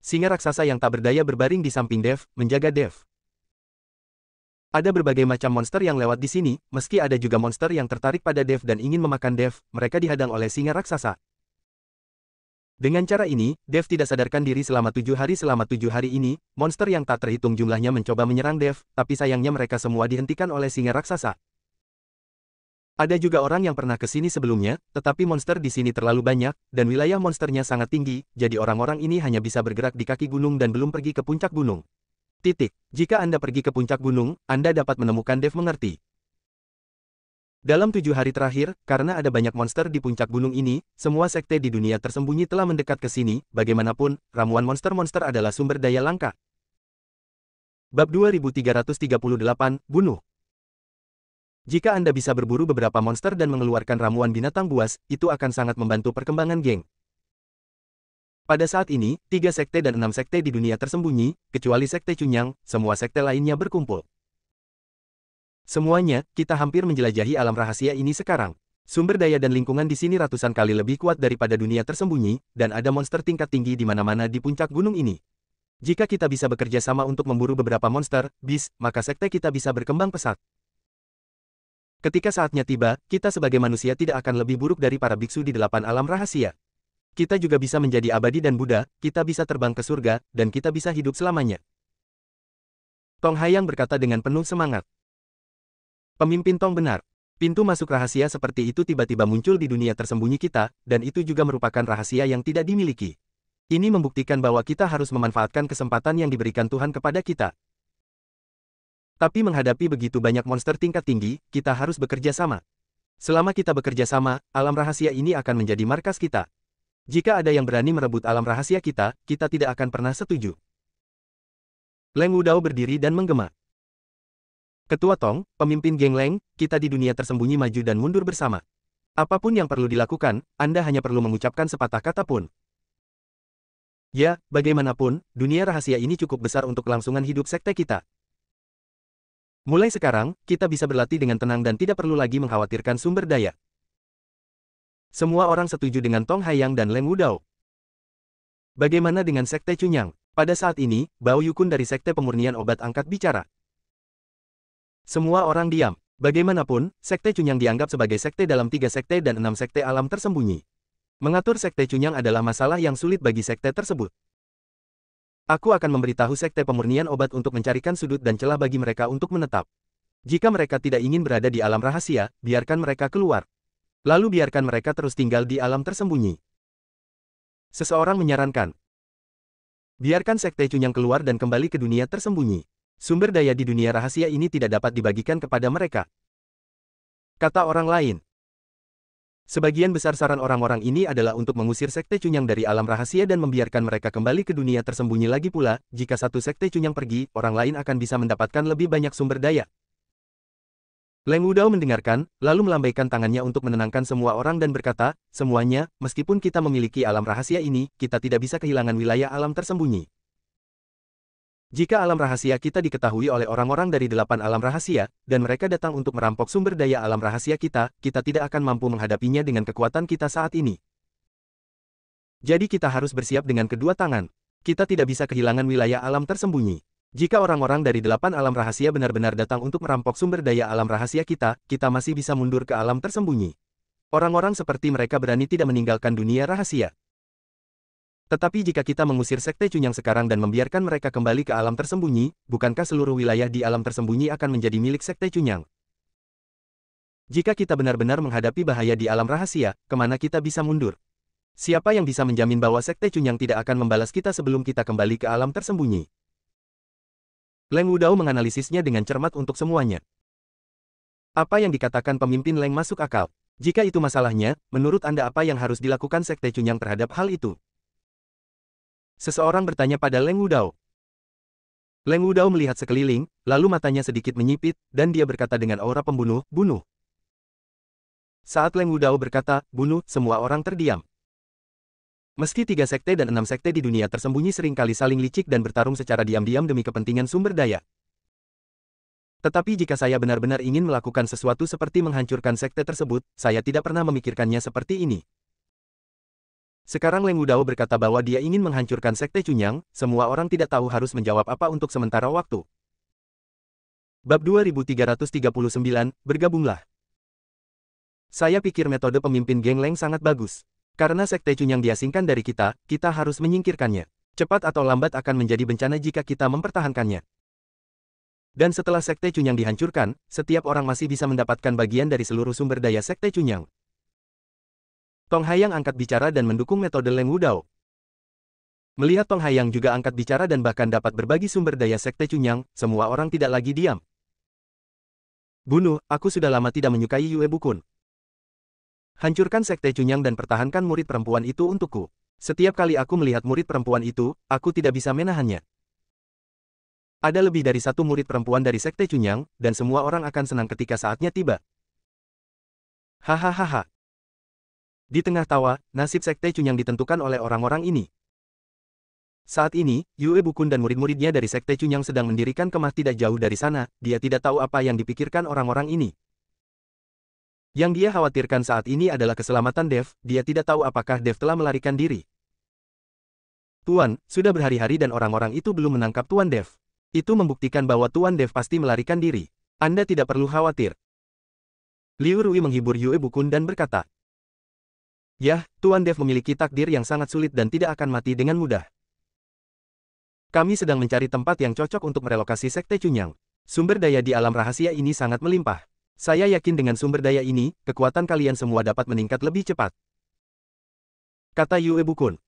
Singa raksasa yang tak berdaya berbaring di samping Dev, menjaga Dev. Ada berbagai macam monster yang lewat di sini, meski ada juga monster yang tertarik pada Dev dan ingin memakan Dev, mereka dihadang oleh singa raksasa. Dengan cara ini, Dev tidak sadarkan diri selama 7 hari. Selama 7 hari ini, monster yang tak terhitung jumlahnya mencoba menyerang Dev, tapi sayangnya mereka semua dihentikan oleh singa raksasa. Ada juga orang yang pernah ke sini sebelumnya, tetapi monster di sini terlalu banyak, dan wilayah monsternya sangat tinggi, jadi orang-orang ini hanya bisa bergerak di kaki gunung dan belum pergi ke puncak gunung. Jika Anda pergi ke puncak gunung, Anda dapat menemukan Dev mengerti. Dalam 7 hari terakhir, karena ada banyak monster di puncak gunung ini, semua sekte di dunia tersembunyi telah mendekat ke sini, bagaimanapun, ramuan monster-monster adalah sumber daya langka. Bab 2338, Bunuh. Jika Anda bisa berburu beberapa monster dan mengeluarkan ramuan binatang buas, itu akan sangat membantu perkembangan geng. Pada saat ini, 3 sekte dan 6 sekte di dunia tersembunyi, kecuali sekte Cunyang, semua sekte lainnya berkumpul. Semuanya, kita hampir menjelajahi alam rahasia ini sekarang. Sumber daya dan lingkungan di sini ratusan kali lebih kuat daripada dunia tersembunyi, dan ada monster tingkat tinggi di mana-mana di puncak gunung ini. Jika kita bisa bekerja sama untuk memburu beberapa monster, maka sekte kita bisa berkembang pesat. Ketika saatnya tiba, kita sebagai manusia tidak akan lebih buruk dari para biksu di 8 alam rahasia. Kita juga bisa menjadi abadi dan Buddha, kita bisa terbang ke surga, dan kita bisa hidup selamanya. Tong Hai yang berkata dengan penuh semangat. Pemimpin Tong benar. Pintu masuk rahasia seperti itu tiba-tiba muncul di dunia tersembunyi kita, dan itu juga merupakan rahasia yang tidak dimiliki. Ini membuktikan bahwa kita harus memanfaatkan kesempatan yang diberikan Tuhan kepada kita. Tapi menghadapi begitu banyak monster tingkat tinggi, kita harus bekerja sama. Selama kita bekerja sama, alam rahasia ini akan menjadi markas kita. Jika ada yang berani merebut alam rahasia kita, kita tidak akan pernah setuju. Leng Wudao berdiri dan menggema. Ketua Tong, pemimpin geng Leng, kita di dunia tersembunyi maju dan mundur bersama. Apapun yang perlu dilakukan, Anda hanya perlu mengucapkan sepatah kata pun. Ya, bagaimanapun, dunia rahasia ini cukup besar untuk kelangsungan hidup sekte kita. Mulai sekarang, kita bisa berlatih dengan tenang dan tidak perlu lagi mengkhawatirkan sumber daya. Semua orang setuju dengan Tong Haiyang dan Leng Wudao. Bagaimana dengan sekte Cunyang? Pada saat ini, Bao Yukun dari sekte pemurnian obat angkat bicara. Semua orang diam. Bagaimanapun, sekte Cunyang dianggap sebagai sekte dalam 3 sekte dan 6 sekte alam tersembunyi. Mengatur sekte Cunyang adalah masalah yang sulit bagi sekte tersebut. Aku akan memberitahu sekte pemurnian obat untuk mencarikan sudut dan celah bagi mereka untuk menetap. Jika mereka tidak ingin berada di alam rahasia, biarkan mereka keluar. Lalu biarkan mereka terus tinggal di alam tersembunyi. Seseorang menyarankan. Biarkan sekte Cunyang keluar dan kembali ke dunia tersembunyi. Sumber daya di dunia rahasia ini tidak dapat dibagikan kepada mereka. Kata orang lain. Sebagian besar saran orang-orang ini adalah untuk mengusir sekte Cunyang dari alam rahasia dan membiarkan mereka kembali ke dunia tersembunyi lagi pula. Jika satu sekte Cunyang pergi, orang lain akan bisa mendapatkan lebih banyak sumber daya. Leng Wudao mendengarkan, lalu melambaikan tangannya untuk menenangkan semua orang dan berkata, semuanya, meskipun kita memiliki alam rahasia ini, kita tidak bisa kehilangan wilayah alam tersembunyi. Jika alam rahasia kita diketahui oleh orang-orang dari 8 alam rahasia, dan mereka datang untuk merampok sumber daya alam rahasia kita tidak akan mampu menghadapinya dengan kekuatan kita saat ini. Jadi kita harus bersiap dengan kedua tangan. Kita tidak bisa kehilangan wilayah alam tersembunyi. Jika orang-orang dari 8 alam rahasia benar-benar datang untuk merampok sumber daya alam rahasia kita masih bisa mundur ke alam tersembunyi. Orang-orang seperti mereka berani tidak meninggalkan dunia rahasia. Tetapi jika kita mengusir sekte Cunyang sekarang dan membiarkan mereka kembali ke alam tersembunyi, bukankah seluruh wilayah di alam tersembunyi akan menjadi milik sekte Cunyang? Jika kita benar-benar menghadapi bahaya di alam rahasia, kemana kita bisa mundur? Siapa yang bisa menjamin bahwa sekte Cunyang tidak akan membalas kita sebelum kita kembali ke alam tersembunyi? Leng Wudao menganalisisnya dengan cermat untuk semuanya. Apa yang dikatakan pemimpin Leng masuk akal. Jika itu masalahnya, menurut Anda apa yang harus dilakukan sekte Cunyang terhadap hal itu? Seseorang bertanya pada Leng Wudao. Leng Wudao melihat sekeliling, lalu matanya sedikit menyipit, dan dia berkata dengan aura pembunuh, bunuh. Saat Leng Wudao berkata, bunuh, semua orang terdiam. Meski 3 sekte dan 6 sekte di dunia tersembunyi seringkali saling licik dan bertarung secara diam-diam demi kepentingan sumber daya. Tetapi jika saya benar-benar ingin melakukan sesuatu seperti menghancurkan sekte tersebut, saya tidak pernah memikirkannya seperti ini. Sekarang Leng Wudao berkata bahwa dia ingin menghancurkan sekte Cunyang, semua orang tidak tahu harus menjawab apa untuk sementara waktu. Bab 2339, bergabunglah. Saya pikir metode pemimpin geng Leng sangat bagus. Karena sekte Cunyang diasingkan dari kita harus menyingkirkannya. Cepat atau lambat akan menjadi bencana jika kita mempertahankannya. Dan setelah sekte Cunyang dihancurkan, setiap orang masih bisa mendapatkan bagian dari seluruh sumber daya sekte Cunyang. Tong Haiyang angkat bicara dan mendukung metode Leng Wudao. Melihat Tong Haiyang juga angkat bicara dan bahkan dapat berbagi sumber daya sekte Cunyang, semua orang tidak lagi diam. Bunuh, aku sudah lama tidak menyukai Yue Bukun. Hancurkan sekte Cunyang dan pertahankan murid perempuan itu untukku. Setiap kali aku melihat murid perempuan itu, aku tidak bisa menahannya. Ada lebih dari 1 murid perempuan dari sekte Cunyang, dan semua orang akan senang ketika saatnya tiba. Hahaha. Di tengah tawa, nasib sekte Cunyang ditentukan oleh orang-orang ini. Saat ini, Yue Bukun dan murid-muridnya dari sekte Cunyang sedang mendirikan kemah tidak jauh dari sana, dia tidak tahu apa yang dipikirkan orang-orang ini. Yang dia khawatirkan saat ini adalah keselamatan Dev, dia tidak tahu apakah Dev telah melarikan diri. Tuan, sudah berhari-hari dan orang-orang itu belum menangkap Tuan Dev. Itu membuktikan bahwa Tuan Dev pasti melarikan diri. Anda tidak perlu khawatir. Liu Rui menghibur Yue Bukun dan berkata, Yah, Tuan Dev memiliki takdir yang sangat sulit dan tidak akan mati dengan mudah. Kami sedang mencari tempat yang cocok untuk merelokasi sekte Cunyang. Sumber daya di alam rahasia ini sangat melimpah. Saya yakin dengan sumber daya ini, kekuatan kalian semua dapat meningkat lebih cepat. Kata Yue Bukun.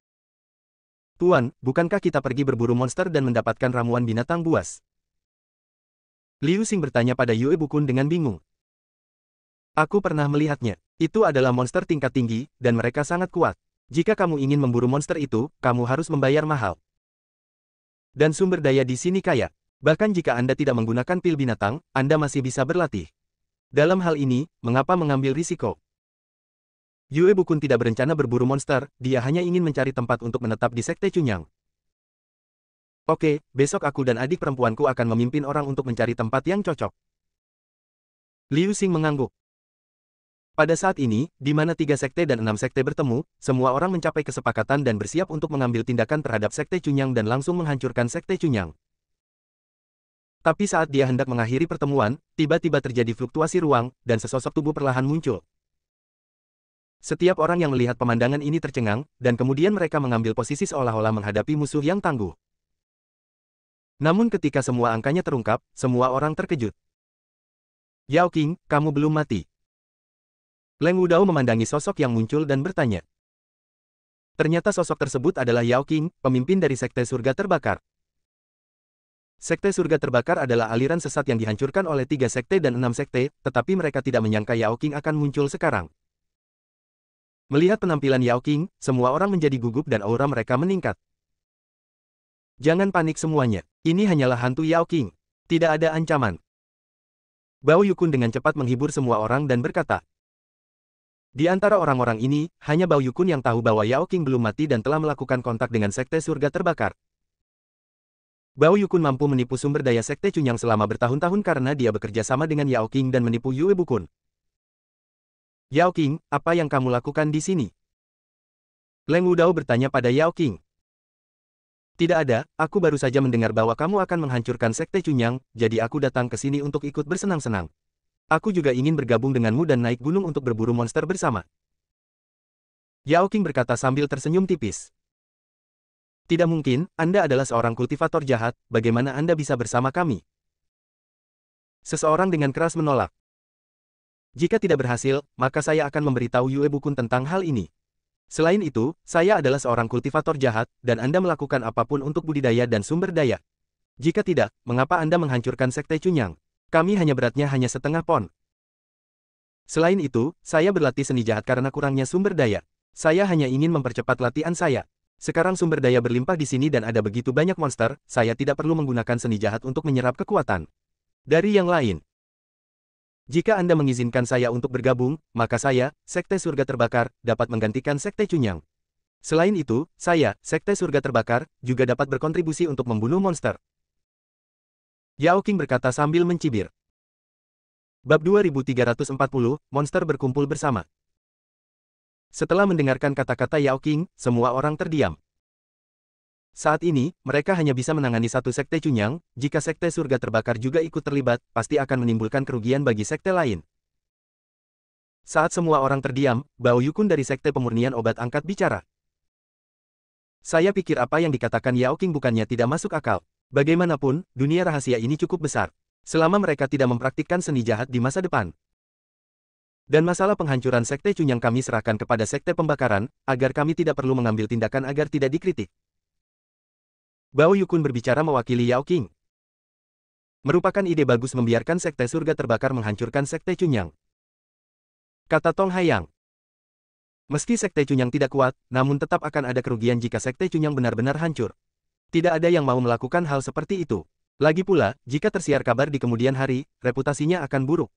Tuan, bukankah kita pergi berburu monster dan mendapatkan ramuan binatang buas? Liu Xing bertanya pada Yue Bukun dengan bingung. Aku pernah melihatnya. Itu adalah monster tingkat tinggi, dan mereka sangat kuat. Jika kamu ingin memburu monster itu, kamu harus membayar mahal. Dan sumber daya di sini kaya. Bahkan jika Anda tidak menggunakan pil binatang, Anda masih bisa berlatih. Dalam hal ini, mengapa mengambil risiko? Yue Bukun tidak berencana berburu monster, dia hanya ingin mencari tempat untuk menetap di Sekte Cunyang. Oke, besok aku dan adik perempuanku akan memimpin orang untuk mencari tempat yang cocok. Liu Xing mengangguk. Pada saat ini, di mana 3 sekte dan 6 sekte bertemu, semua orang mencapai kesepakatan dan bersiap untuk mengambil tindakan terhadap Sekte Cunyang dan langsung menghancurkan Sekte Cunyang. Tapi saat dia hendak mengakhiri pertemuan, tiba-tiba terjadi fluktuasi ruang, dan sesosok tubuh perlahan muncul. Setiap orang yang melihat pemandangan ini tercengang, dan kemudian mereka mengambil posisi seolah-olah menghadapi musuh yang tangguh. Namun ketika semua angkanya terungkap, semua orang terkejut. Yao Qing, kamu belum mati. Leng Wudao memandangi sosok yang muncul dan bertanya. Ternyata sosok tersebut adalah Yao Qing, pemimpin dari Sekte Surga Terbakar. Sekte Surga Terbakar adalah aliran sesat yang dihancurkan oleh 3 sekte dan 6 sekte, tetapi mereka tidak menyangka Yao Qing akan muncul sekarang. Melihat penampilan Yao Qing, semua orang menjadi gugup dan aura mereka meningkat. Jangan panik semuanya, ini hanyalah hantu Yao Qing. Tidak ada ancaman. Bao Yukun dengan cepat menghibur semua orang dan berkata. Di antara orang-orang ini, hanya Bao Yukun yang tahu bahwa Yao Qing belum mati dan telah melakukan kontak dengan Sekte Surga Terbakar. Bao Yukun mampu menipu sumber daya Sekte Cunyang selama bertahun-tahun karena dia bekerja sama dengan Yao Qing dan menipu Yue Bukun. Yao Qing, apa yang kamu lakukan di sini? Leng Wudao bertanya pada Yao Qing. Tidak ada, aku baru saja mendengar bahwa kamu akan menghancurkan Sekte Cunyang, jadi aku datang ke sini untuk ikut bersenang-senang. Aku juga ingin bergabung denganmu dan naik gunung untuk berburu monster bersama. Yao Qing berkata sambil tersenyum tipis. Tidak mungkin, Anda adalah seorang kultivator jahat, bagaimana Anda bisa bersama kami? Seseorang dengan keras menolak. Jika tidak berhasil, maka saya akan memberitahu Yue Bukun tentang hal ini. Selain itu, saya adalah seorang kultivator jahat, dan Anda melakukan apapun untuk budidaya dan sumber daya. Jika tidak, mengapa Anda menghancurkan Sekte Cunyang? Kami hanya beratnya hanya setengah pon. Selain itu, saya berlatih seni jahat karena kurangnya sumber daya. Saya hanya ingin mempercepat latihan saya. Sekarang sumber daya berlimpah di sini dan ada begitu banyak monster, saya tidak perlu menggunakan seni jahat untuk menyerap kekuatan dari yang lain. Jika Anda mengizinkan saya untuk bergabung, maka saya, Sekte Surga Terbakar, dapat menggantikan Sekte Cunyang. Selain itu, saya, Sekte Surga Terbakar, juga dapat berkontribusi untuk membunuh monster. Yao Qing berkata sambil mencibir. Bab 2340, Monster berkumpul bersama. Setelah mendengarkan kata-kata Yao Qing, semua orang terdiam. Saat ini, mereka hanya bisa menangani satu sekte Cunyang, jika Sekte Surga Terbakar juga ikut terlibat, pasti akan menimbulkan kerugian bagi sekte lain. Saat semua orang terdiam, Bao Yukun dari Sekte Pemurnian Obat angkat bicara. Saya pikir apa yang dikatakan Yao Qing bukannya tidak masuk akal. Bagaimanapun, dunia rahasia ini cukup besar. Selama mereka tidak mempraktikkan seni jahat di masa depan. Dan masalah penghancuran Sekte Cunyang kami serahkan kepada Sekte Pembakaran, agar kami tidak perlu mengambil tindakan agar tidak dikritik. Bao Yukun berbicara mewakili Yao Qing. Merupakan ide bagus membiarkan Sekte Surga Terbakar menghancurkan Sekte Cunyang. Kata Tong Haiyang. Meski Sekte Cunyang tidak kuat, namun tetap akan ada kerugian jika Sekte Cunyang benar-benar hancur. Tidak ada yang mau melakukan hal seperti itu. Lagi pula, jika tersiar kabar di kemudian hari, reputasinya akan buruk.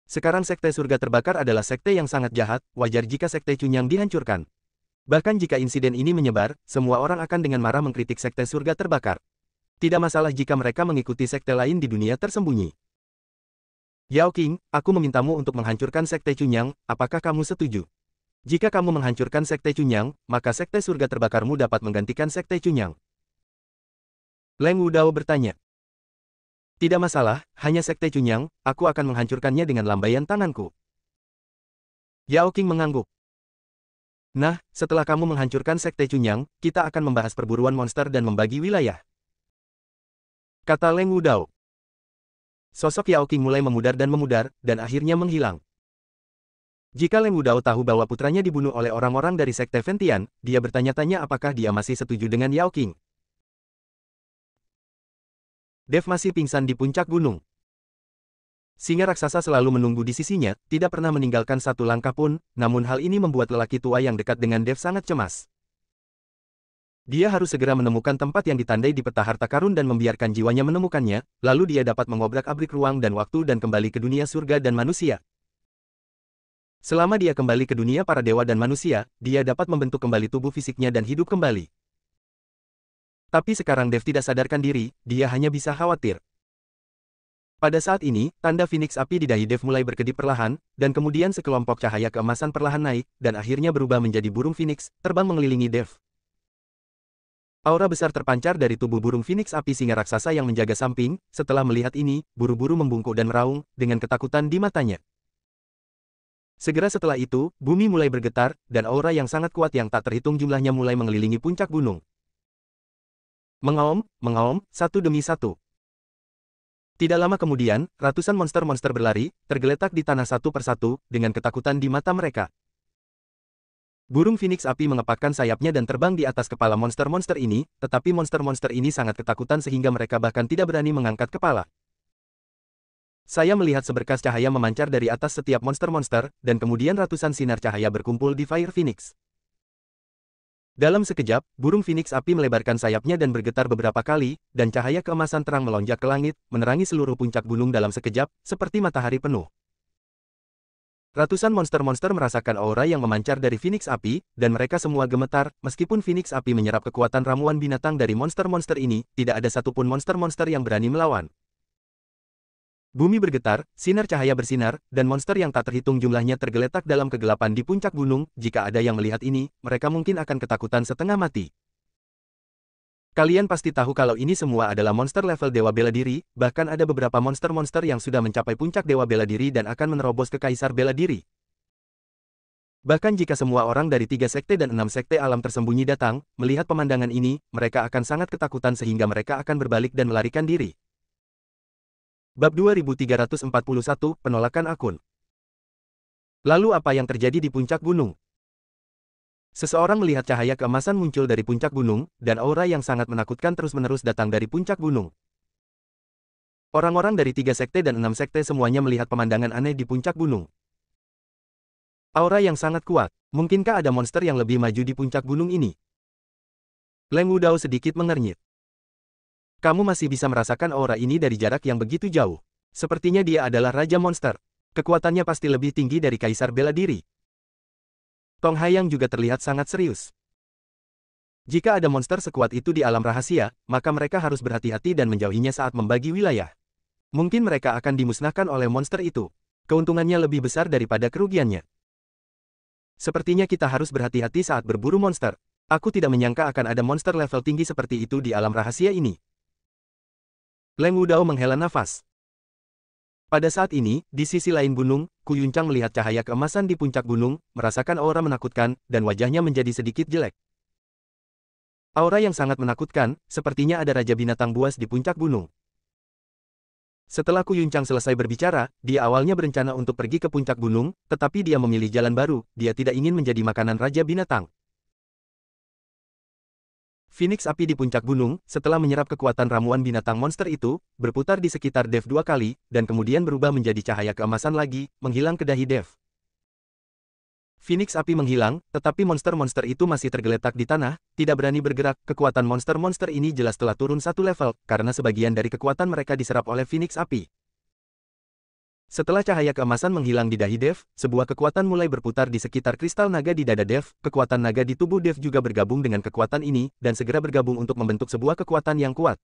Sekarang Sekte Surga Terbakar adalah sekte yang sangat jahat, wajar jika Sekte Cunyang dihancurkan. Bahkan jika insiden ini menyebar, semua orang akan dengan marah mengkritik Sekte Surga Terbakar. Tidak masalah jika mereka mengikuti sekte lain di dunia tersembunyi. Yao Qing, aku memintamu untuk menghancurkan Sekte Cunyang, apakah kamu setuju? Jika kamu menghancurkan Sekte Cunyang, maka Sekte Surga Terbakarmu dapat menggantikan Sekte Cunyang. Leng Wudao bertanya. Tidak masalah, hanya Sekte Cunyang, aku akan menghancurkannya dengan lambaian tanganku. Yao Qing mengangguk. Nah, setelah kamu menghancurkan Sekte Cunyang, kita akan membahas perburuan monster dan membagi wilayah. Kata Leng Wudao. sosok Yao Qing mulai memudar, dan akhirnya menghilang. Jika Leng Wudao tahu bahwa putranya dibunuh oleh orang-orang dari Sekte Ventian, dia bertanya-tanya apakah dia masih setuju dengan Yao Qing. Dev masih pingsan di puncak gunung. Singa raksasa selalu menunggu di sisinya, tidak pernah meninggalkan satu langkah pun, namun hal ini membuat lelaki tua yang dekat dengan Dev sangat cemas. Dia harus segera menemukan tempat yang ditandai di peta harta karun dan membiarkan jiwanya menemukannya, lalu dia dapat mengobrak-abrik ruang dan waktu dan kembali ke dunia surga dan manusia. Selama dia kembali ke dunia para dewa dan manusia, dia dapat membentuk kembali tubuh fisiknya dan hidup kembali. Tapi sekarang Dev tidak sadarkan diri, dia hanya bisa khawatir. Pada saat ini, tanda Phoenix api di dahi Dev mulai berkedip perlahan, dan kemudian sekelompok cahaya keemasan perlahan naik, dan akhirnya berubah menjadi burung Phoenix, terbang mengelilingi Dev. Aura besar terpancar dari tubuh burung Phoenix api singa raksasa yang menjaga samping. Setelah melihat ini, buru-buru membungkuk dan meraung, dengan ketakutan di matanya. Segera setelah itu, bumi mulai bergetar, dan aura yang sangat kuat yang tak terhitung jumlahnya mulai mengelilingi puncak gunung. Mengaum, satu demi satu. Tidak lama kemudian, ratusan monster-monster berlari, tergeletak di tanah satu persatu, dengan ketakutan di mata mereka. Burung Phoenix api mengepakkan sayapnya dan terbang di atas kepala monster-monster ini, tetapi monster-monster ini sangat ketakutan sehingga mereka bahkan tidak berani mengangkat kepala. Saya melihat seberkas cahaya memancar dari atas setiap monster-monster, dan kemudian ratusan sinar cahaya berkumpul di Fire Phoenix. Dalam sekejap, burung Phoenix api melebarkan sayapnya dan bergetar beberapa kali, dan cahaya keemasan terang melonjak ke langit, menerangi seluruh puncak gunung dalam sekejap, seperti matahari penuh. Ratusan monster-monster merasakan aura yang memancar dari Phoenix api, dan mereka semua gemetar. Meskipun Phoenix api menyerap kekuatan ramuan binatang dari monster-monster ini, tidak ada satupun monster-monster yang berani melawan. Bumi bergetar, sinar cahaya bersinar, dan monster yang tak terhitung jumlahnya tergeletak dalam kegelapan di puncak gunung. Jika ada yang melihat ini, mereka mungkin akan ketakutan setengah mati. Kalian pasti tahu kalau ini semua adalah monster level Dewa Bela Diri, bahkan ada beberapa monster-monster yang sudah mencapai puncak Dewa Bela Diri dan akan menerobos ke Kaisar Bela Diri. Bahkan jika semua orang dari 3 sekte dan 6 sekte alam tersembunyi datang, melihat pemandangan ini, mereka akan sangat ketakutan sehingga mereka akan berbalik dan melarikan diri. Bab 2341, Penolakan Akun. Lalu apa yang terjadi di puncak gunung? Seseorang melihat cahaya keemasan muncul dari puncak gunung, dan aura yang sangat menakutkan terus-menerus datang dari puncak gunung. Orang-orang dari 3 sekte dan 6 sekte semuanya melihat pemandangan aneh di puncak gunung. Aura yang sangat kuat. Mungkinkah ada monster yang lebih maju di puncak gunung ini? Leng Wudao sedikit mengernyit. Kamu masih bisa merasakan aura ini dari jarak yang begitu jauh. Sepertinya dia adalah Raja Monster. Kekuatannya pasti lebih tinggi dari Kaisar Bela Diri. Tong Hayang juga terlihat sangat serius. Jika ada monster sekuat itu di alam rahasia, maka mereka harus berhati-hati dan menjauhinya saat membagi wilayah. Mungkin mereka akan dimusnahkan oleh monster itu. Keuntungannya lebih besar daripada kerugiannya. Sepertinya kita harus berhati-hati saat berburu monster. Aku tidak menyangka akan ada monster level tinggi seperti itu di alam rahasia ini. Leng Wudao menghela nafas. Pada saat ini, di sisi lain gunung, Ku Yuncang melihat cahaya keemasan di puncak gunung, merasakan aura menakutkan, dan wajahnya menjadi sedikit jelek. Aura yang sangat menakutkan, sepertinya ada Raja Binatang Buas di puncak gunung. Setelah Ku Yuncang selesai berbicara, dia awalnya berencana untuk pergi ke puncak gunung, tetapi dia memilih jalan baru. Dia tidak ingin menjadi makanan Raja Binatang. Phoenix api di puncak gunung, setelah menyerap kekuatan ramuan binatang monster itu, berputar di sekitar Dev 2 kali, dan kemudian berubah menjadi cahaya keemasan lagi, menghilang ke dahi Dev. Phoenix api menghilang, tetapi monster-monster itu masih tergeletak di tanah, tidak berani bergerak. Kekuatan monster-monster ini jelas telah turun satu level, karena sebagian dari kekuatan mereka diserap oleh Phoenix api. Setelah cahaya keemasan menghilang di dahi Dev, sebuah kekuatan mulai berputar di sekitar kristal naga di dada Dev. Kekuatan naga di tubuh Dev juga bergabung dengan kekuatan ini, dan segera bergabung untuk membentuk sebuah kekuatan yang kuat.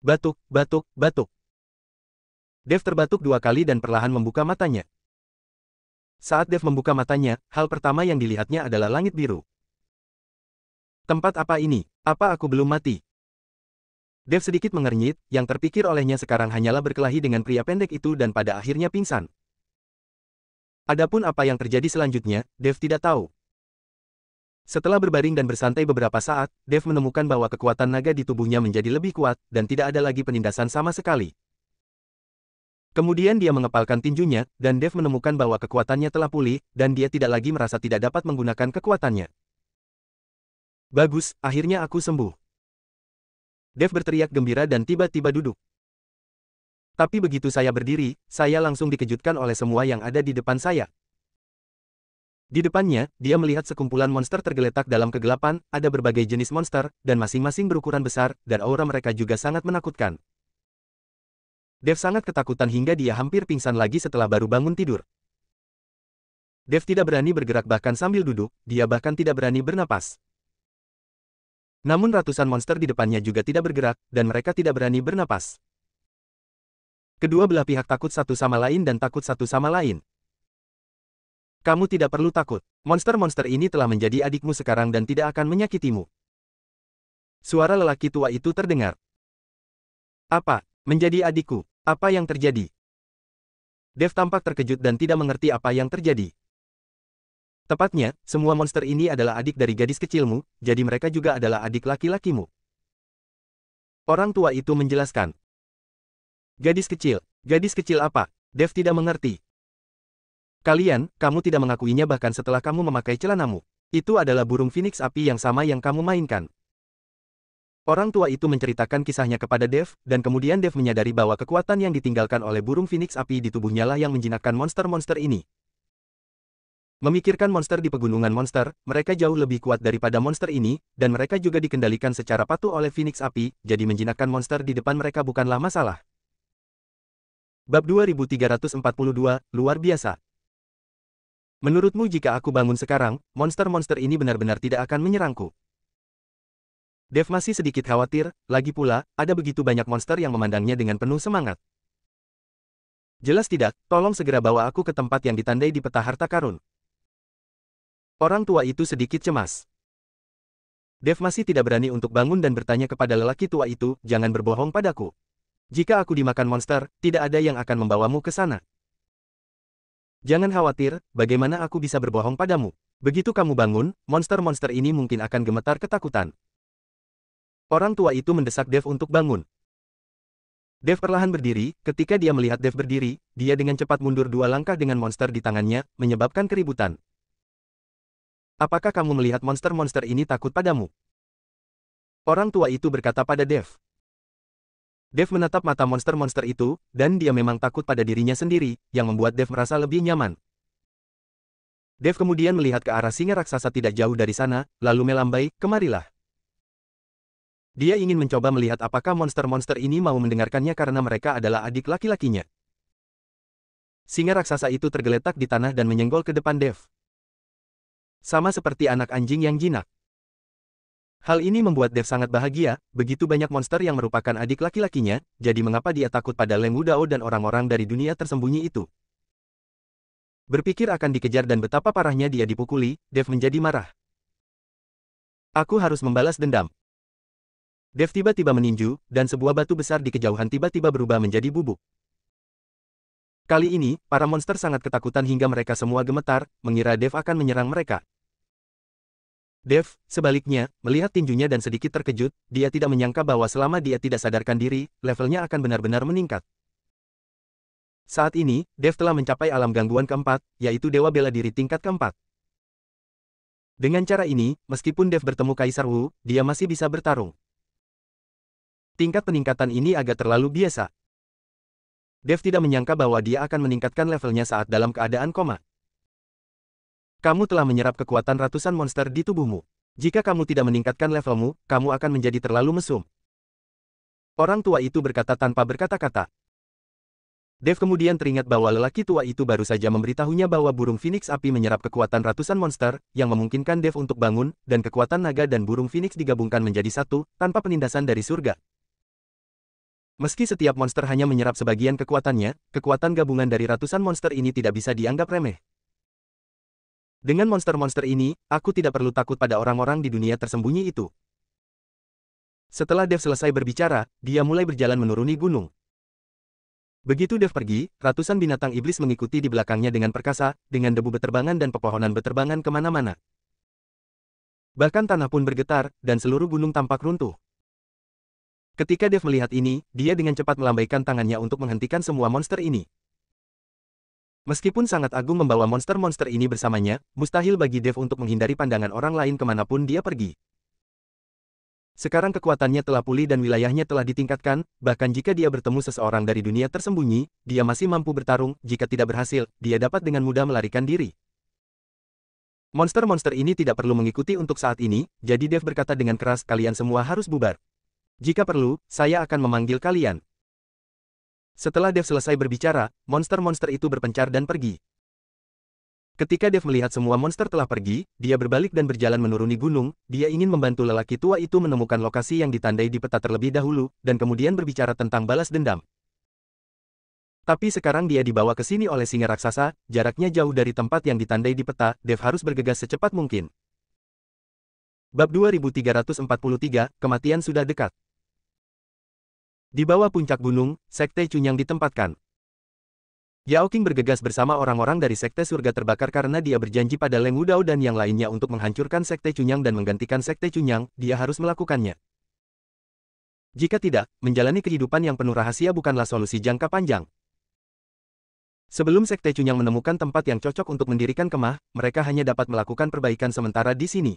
Batuk, batuk, batuk. Dev terbatuk 2 kali dan perlahan membuka matanya. Saat Dev membuka matanya, hal pertama yang dilihatnya adalah langit biru. Tempat apa ini? Apa aku belum mati? Dev sedikit mengernyit, yang terpikir olehnya sekarang hanyalah berkelahi dengan pria pendek itu dan pada akhirnya pingsan. Adapun apa yang terjadi selanjutnya, Dev tidak tahu. Setelah berbaring dan bersantai beberapa saat, Dev menemukan bahwa kekuatan naga di tubuhnya menjadi lebih kuat, dan tidak ada lagi penindasan sama sekali. Kemudian dia mengepalkan tinjunya, dan Dev menemukan bahwa kekuatannya telah pulih, dan dia tidak lagi merasa tidak dapat menggunakan kekuatannya. Bagus, akhirnya aku sembuh. Dev berteriak gembira dan tiba-tiba duduk. Tapi begitu saya berdiri, saya langsung dikejutkan oleh semua yang ada di depan saya. Di depannya, dia melihat sekumpulan monster tergeletak dalam kegelapan, ada berbagai jenis monster, dan masing-masing berukuran besar, dan aura mereka juga sangat menakutkan. Dev sangat ketakutan hingga dia hampir pingsan lagi setelah baru bangun tidur. Dev tidak berani bergerak bahkan sambil duduk, dia bahkan tidak berani bernapas. Namun ratusan monster di depannya juga tidak bergerak, dan mereka tidak berani bernapas. Kedua belah pihak takut satu sama lain dan takut satu sama lain. Kamu tidak perlu takut, monster-monster ini telah menjadi adikmu sekarang dan tidak akan menyakitimu. Suara lelaki tua itu terdengar. Apa? Menjadi adikku, apa yang terjadi? Dev tampak terkejut dan tidak mengerti apa yang terjadi. Tepatnya, semua monster ini adalah adik dari gadis kecilmu, jadi mereka juga adalah adik laki-lakimu. Orang tua itu menjelaskan. Gadis kecil apa? Dev tidak mengerti. Kamu tidak mengakuinya bahkan setelah kamu memakai celanamu. Itu adalah burung phoenix api yang sama yang kamu mainkan. Orang tua itu menceritakan kisahnya kepada Dev, dan kemudian Dev menyadari bahwa kekuatan yang ditinggalkan oleh burung phoenix api di tubuhnya lah yang menjinakkan monster-monster ini. Memikirkan monster di pegunungan monster, mereka jauh lebih kuat daripada monster ini, dan mereka juga dikendalikan secara patuh oleh phoenix api, jadi menjinakkan monster di depan mereka bukanlah masalah. Bab 2342, luar biasa. Menurutmu jika aku bangun sekarang, monster-monster ini benar-benar tidak akan menyerangku? Dev masih sedikit khawatir, lagi pula, ada begitu banyak monster yang memandangnya dengan penuh semangat. Jelas tidak, tolong segera bawa aku ke tempat yang ditandai di peta harta karun. Orang tua itu sedikit cemas. Dev masih tidak berani untuk bangun dan bertanya kepada lelaki tua itu, jangan berbohong padaku. Jika aku dimakan monster, tidak ada yang akan membawamu ke sana. Jangan khawatir, bagaimana aku bisa berbohong padamu? Begitu kamu bangun, monster-monster ini mungkin akan gemetar ketakutan. Orang tua itu mendesak Dev untuk bangun. Dev perlahan berdiri, ketika dia melihat Dev berdiri, dia dengan cepat mundur 2 langkah dengan monster di tangannya, menyebabkan keributan. Apakah kamu melihat monster-monster ini takut padamu? Orang tua itu berkata pada Dev. Dev menatap mata monster-monster itu, dan dia memang takut pada dirinya sendiri, yang membuat Dev merasa lebih nyaman. Dev kemudian melihat ke arah singa raksasa tidak jauh dari sana, lalu melambai, kemarilah. Dia ingin mencoba melihat apakah monster-monster ini mau mendengarkannya karena mereka adalah adik laki-lakinya. Singa raksasa itu tergeletak di tanah dan menyenggol ke depan Dev. Sama seperti anak anjing yang jinak. Hal ini membuat Dev sangat bahagia, begitu banyak monster yang merupakan adik laki-lakinya, jadi mengapa dia takut pada Leng Wudao dan orang-orang dari dunia tersembunyi itu. Berpikir akan dikejar dan betapa parahnya dia dipukuli, Dev menjadi marah. Aku harus membalas dendam. Dev tiba-tiba meninju, dan sebuah batu besar di kejauhan tiba-tiba berubah menjadi bubuk. Kali ini, para monster sangat ketakutan hingga mereka semua gemetar, mengira Dev akan menyerang mereka. Dev, sebaliknya, melihat tinjunya dan sedikit terkejut, dia tidak menyangka bahwa selama dia tidak sadarkan diri, levelnya akan benar-benar meningkat. Saat ini, Dev telah mencapai alam gangguan keempat, yaitu Dewa Bela Diri tingkat keempat. Dengan cara ini, meskipun Dev bertemu Kaisar Wu, dia masih bisa bertarung. Tingkat peningkatan ini agak terlalu biasa. Dev tidak menyangka bahwa dia akan meningkatkan levelnya saat dalam keadaan koma. Kamu telah menyerap kekuatan ratusan monster di tubuhmu. Jika kamu tidak meningkatkan levelmu, kamu akan menjadi terlalu mesum. Orang tua itu berkata tanpa berkata-kata. Dev kemudian teringat bahwa lelaki tua itu baru saja memberitahunya bahwa burung phoenix api menyerap kekuatan ratusan monster, yang memungkinkan Dev untuk bangun, dan kekuatan naga dan burung phoenix digabungkan menjadi satu, tanpa penindasan dari surga. Meski setiap monster hanya menyerap sebagian kekuatannya, kekuatan gabungan dari ratusan monster ini tidak bisa dianggap remeh. Dengan monster-monster ini, aku tidak perlu takut pada orang-orang di dunia tersembunyi itu. Setelah Dev selesai berbicara, dia mulai berjalan menuruni gunung. Begitu Dev pergi, ratusan binatang iblis mengikuti di belakangnya dengan perkasa, dengan debu beterbangan dan pepohonan beterbangan kemana-mana. Bahkan tanah pun bergetar, dan seluruh gunung tampak runtuh. Ketika Dev melihat ini, dia dengan cepat melambaikan tangannya untuk menghentikan semua monster ini. Meskipun sangat agung membawa monster-monster ini bersamanya, mustahil bagi Dev untuk menghindari pandangan orang lain kemanapun dia pergi. Sekarang kekuatannya telah pulih dan wilayahnya telah ditingkatkan, bahkan jika dia bertemu seseorang dari dunia tersembunyi, dia masih mampu bertarung, jika tidak berhasil, dia dapat dengan mudah melarikan diri. Monster-monster ini tidak perlu mengikuti untuk saat ini, jadi Dev berkata dengan keras, kalian semua harus bubar. Jika perlu, saya akan memanggil kalian. Setelah Dev selesai berbicara, monster-monster itu berpencar dan pergi. Ketika Dev melihat semua monster telah pergi, dia berbalik dan berjalan menuruni gunung, dia ingin membantu lelaki tua itu menemukan lokasi yang ditandai di peta terlebih dahulu, dan kemudian berbicara tentang balas dendam. Tapi sekarang dia dibawa ke sini oleh singa raksasa, jaraknya jauh dari tempat yang ditandai di peta, Dev harus bergegas secepat mungkin. Bab 2343, Kematian sudah dekat. Di bawah puncak gunung, Sekte Cunyang ditempatkan. Yao Qing bergegas bersama orang-orang dari Sekte Surga Terbakar karena dia berjanji pada Leng Wudao dan yang lainnya untuk menghancurkan Sekte Cunyang dan menggantikan Sekte Cunyang, dia harus melakukannya. Jika tidak, menjalani kehidupan yang penuh rahasia bukanlah solusi jangka panjang. Sebelum Sekte Cunyang menemukan tempat yang cocok untuk mendirikan kemah, mereka hanya dapat melakukan perbaikan sementara di sini.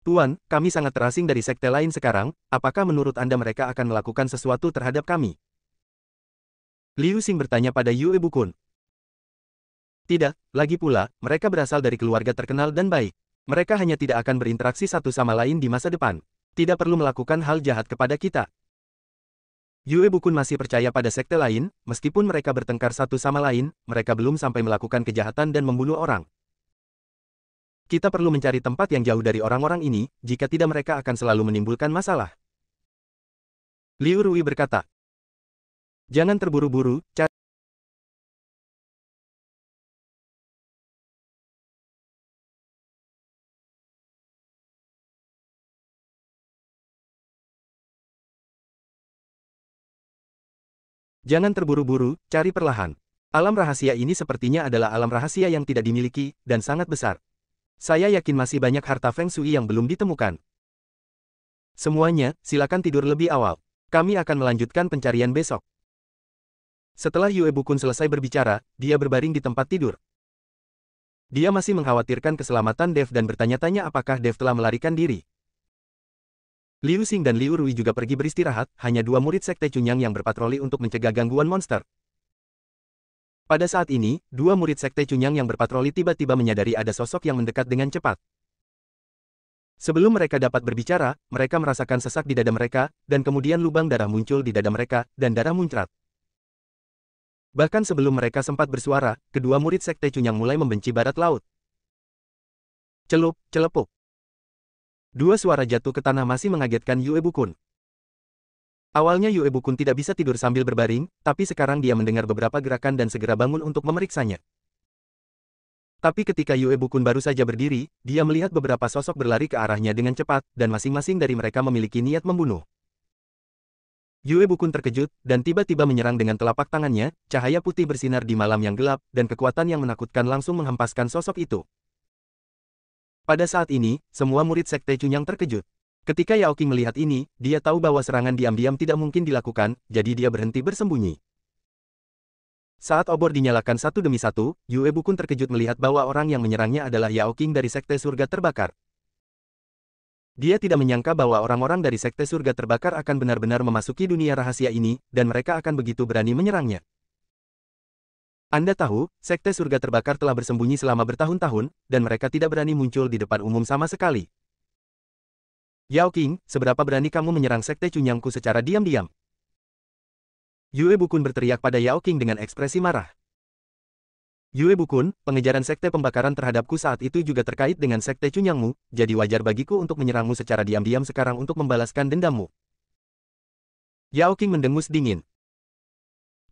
Tuan, kami sangat terasing dari sekte lain sekarang, apakah menurut Anda mereka akan melakukan sesuatu terhadap kami? Liu Xing bertanya pada Yue Bukun. Tidak, lagi pula, mereka berasal dari keluarga terkenal dan baik. Mereka hanya tidak akan berinteraksi satu sama lain di masa depan. Tidak perlu melakukan hal jahat kepada kita. Yue Bukun masih percaya pada sekte lain, meskipun mereka bertengkar satu sama lain, mereka belum sampai melakukan kejahatan dan membunuh orang. Kita perlu mencari tempat yang jauh dari orang-orang ini, jika tidak mereka akan selalu menimbulkan masalah. Liu Rui berkata, jangan terburu-buru, cari. Jangan terburu-buru, cari perlahan. Alam rahasia ini sepertinya adalah alam rahasia yang tidak dimiliki, dan sangat besar. Saya yakin masih banyak harta Feng Shui yang belum ditemukan. Semuanya, silakan tidur lebih awal. Kami akan melanjutkan pencarian besok. Setelah Yue Bukun selesai berbicara, dia berbaring di tempat tidur. Dia masih mengkhawatirkan keselamatan Dev dan bertanya-tanya apakah Dev telah melarikan diri. Liu Xing dan Liu Rui juga pergi beristirahat, hanya dua murid Sekte Cunyang yang berpatroli untuk mencegah gangguan monster. Pada saat ini, dua murid Sekte Cunyang yang berpatroli tiba-tiba menyadari ada sosok yang mendekat dengan cepat. Sebelum mereka dapat berbicara, mereka merasakan sesak di dada mereka, dan kemudian lubang darah muncul di dada mereka, dan darah muncrat. Bahkan sebelum mereka sempat bersuara, kedua murid Sekte Cunyang mulai membenci barat laut. Celup, celepuk. Dua suara jatuh ke tanah masih mengagetkan Yue Bukun. Awalnya Yue Bukun tidak bisa tidur sambil berbaring, tapi sekarang dia mendengar beberapa gerakan dan segera bangun untuk memeriksanya. Tapi ketika Yue Bukun baru saja berdiri, dia melihat beberapa sosok berlari ke arahnya dengan cepat, dan masing-masing dari mereka memiliki niat membunuh. Yue Bukun terkejut, dan tiba-tiba menyerang dengan telapak tangannya, cahaya putih bersinar di malam yang gelap, dan kekuatan yang menakutkan langsung menghempaskan sosok itu. Pada saat ini, semua murid Sekte Cunyang terkejut. Ketika Yao Qing melihat ini, dia tahu bahwa serangan diam-diam tidak mungkin dilakukan, jadi dia berhenti bersembunyi. Saat obor dinyalakan satu demi satu, Yue Bukun terkejut melihat bahwa orang yang menyerangnya adalah Yao Qing dari Sekte Surga Terbakar. Dia tidak menyangka bahwa orang-orang dari Sekte Surga Terbakar akan benar-benar memasuki dunia rahasia ini, dan mereka akan begitu berani menyerangnya. Anda tahu, Sekte Surga Terbakar telah bersembunyi selama bertahun-tahun, dan mereka tidak berani muncul di depan umum sama sekali. Yao Qing, seberapa berani kamu menyerang Sekte Cunyangku secara diam-diam? Yue Bukun berteriak pada Yao Qing dengan ekspresi marah. Yue Bukun, pengejaran Sekte Pembakaran terhadapku saat itu juga terkait dengan Sekte Cunyangmu, jadi wajar bagiku untuk menyerangmu secara diam-diam sekarang untuk membalaskan dendammu. Yao Qing mendengus dingin.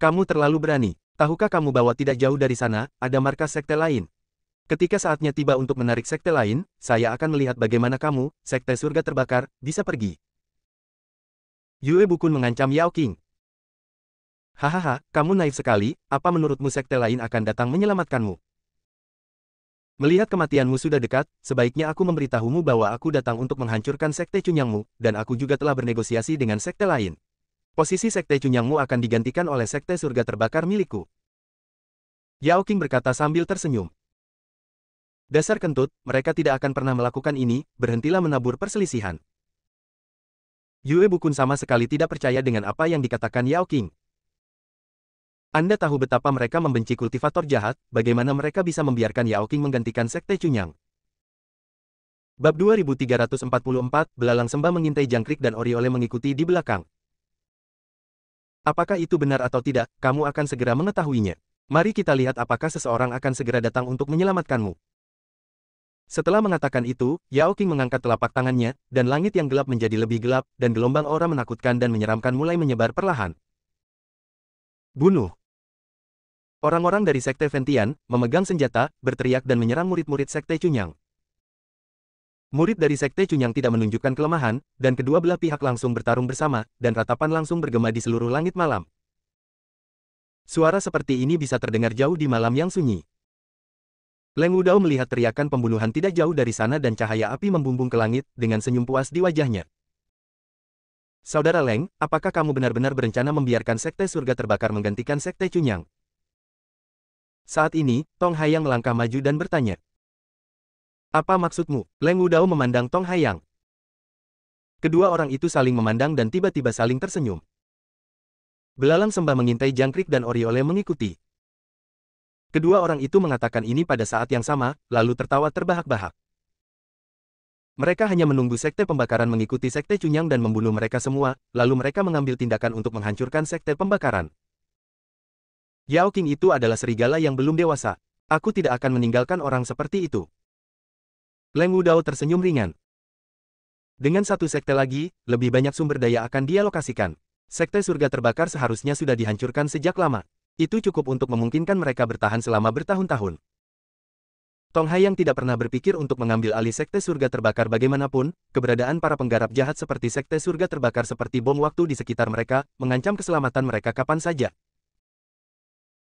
Kamu terlalu berani. Tahukah kamu bahwa tidak jauh dari sana, ada markas sekte lain? Ketika saatnya tiba untuk menarik sekte lain, saya akan melihat bagaimana kamu, Sekte Surga Terbakar, bisa pergi. Yue Bukun mengancam Yao Qing. Hahaha, kamu naif sekali, apa menurutmu sekte lain akan datang menyelamatkanmu? Melihat kematianmu sudah dekat, sebaiknya aku memberitahumu bahwa aku datang untuk menghancurkan Sekte Cunyangmu, dan aku juga telah bernegosiasi dengan sekte lain. Posisi Sekte Cunyangmu akan digantikan oleh Sekte Surga Terbakar milikku. Yao Qing berkata sambil tersenyum. Dasar kentut, mereka tidak akan pernah melakukan ini, berhentilah menabur perselisihan. Yue Bukun sama sekali tidak percaya dengan apa yang dikatakan Yao Qing. Anda tahu betapa mereka membenci kultivator jahat, bagaimana mereka bisa membiarkan Yao Qing menggantikan Sekte Cunyang. Bab 2344, Belalang Sembah mengintai jangkrik dan Oriole mengikuti di belakang. Apakah itu benar atau tidak, kamu akan segera mengetahuinya. Mari kita lihat apakah seseorang akan segera datang untuk menyelamatkanmu. Setelah mengatakan itu, Yao Qing mengangkat telapak tangannya, dan langit yang gelap menjadi lebih gelap, dan gelombang aura menakutkan dan menyeramkan mulai menyebar perlahan. Bunuh! Orang-orang dari Sekte Ventian, memegang senjata, berteriak dan menyerang murid-murid Sekte Cunyang. Murid dari Sekte Cunyang tidak menunjukkan kelemahan, dan kedua belah pihak langsung bertarung bersama, dan ratapan langsung bergema di seluruh langit malam. Suara seperti ini bisa terdengar jauh di malam yang sunyi. Leng Wudao melihat teriakan pembunuhan tidak jauh dari sana dan cahaya api membumbung ke langit, dengan senyum puas di wajahnya. Saudara Leng, apakah kamu benar-benar berencana membiarkan Sekte Surga Terbakar menggantikan Sekte Cunyang? Saat ini, Tong Haiyang melangkah maju dan bertanya. Apa maksudmu? Leng Wudao memandang Tong Haiyang. Kedua orang itu saling memandang dan tiba-tiba saling tersenyum. Belalang Sembah mengintai jangkrik dan Oriole mengikuti. Kedua orang itu mengatakan ini pada saat yang sama, lalu tertawa terbahak-bahak. Mereka hanya menunggu Sekte Pembakaran mengikuti Sekte Cunyang dan membunuh mereka semua, lalu mereka mengambil tindakan untuk menghancurkan Sekte Pembakaran. Yao Qing itu adalah serigala yang belum dewasa. Aku tidak akan meninggalkan orang seperti itu. Leng Wudao tersenyum ringan. Dengan satu sekte lagi, lebih banyak sumber daya akan dialokasikan. Sekte Surga Terbakar seharusnya sudah dihancurkan sejak lama. Itu cukup untuk memungkinkan mereka bertahan selama bertahun-tahun. Tong Haiyang tidak pernah berpikir untuk mengambil alih Sekte Surga Terbakar bagaimanapun, keberadaan para penggarap jahat seperti Sekte Surga Terbakar seperti bom waktu di sekitar mereka, mengancam keselamatan mereka kapan saja.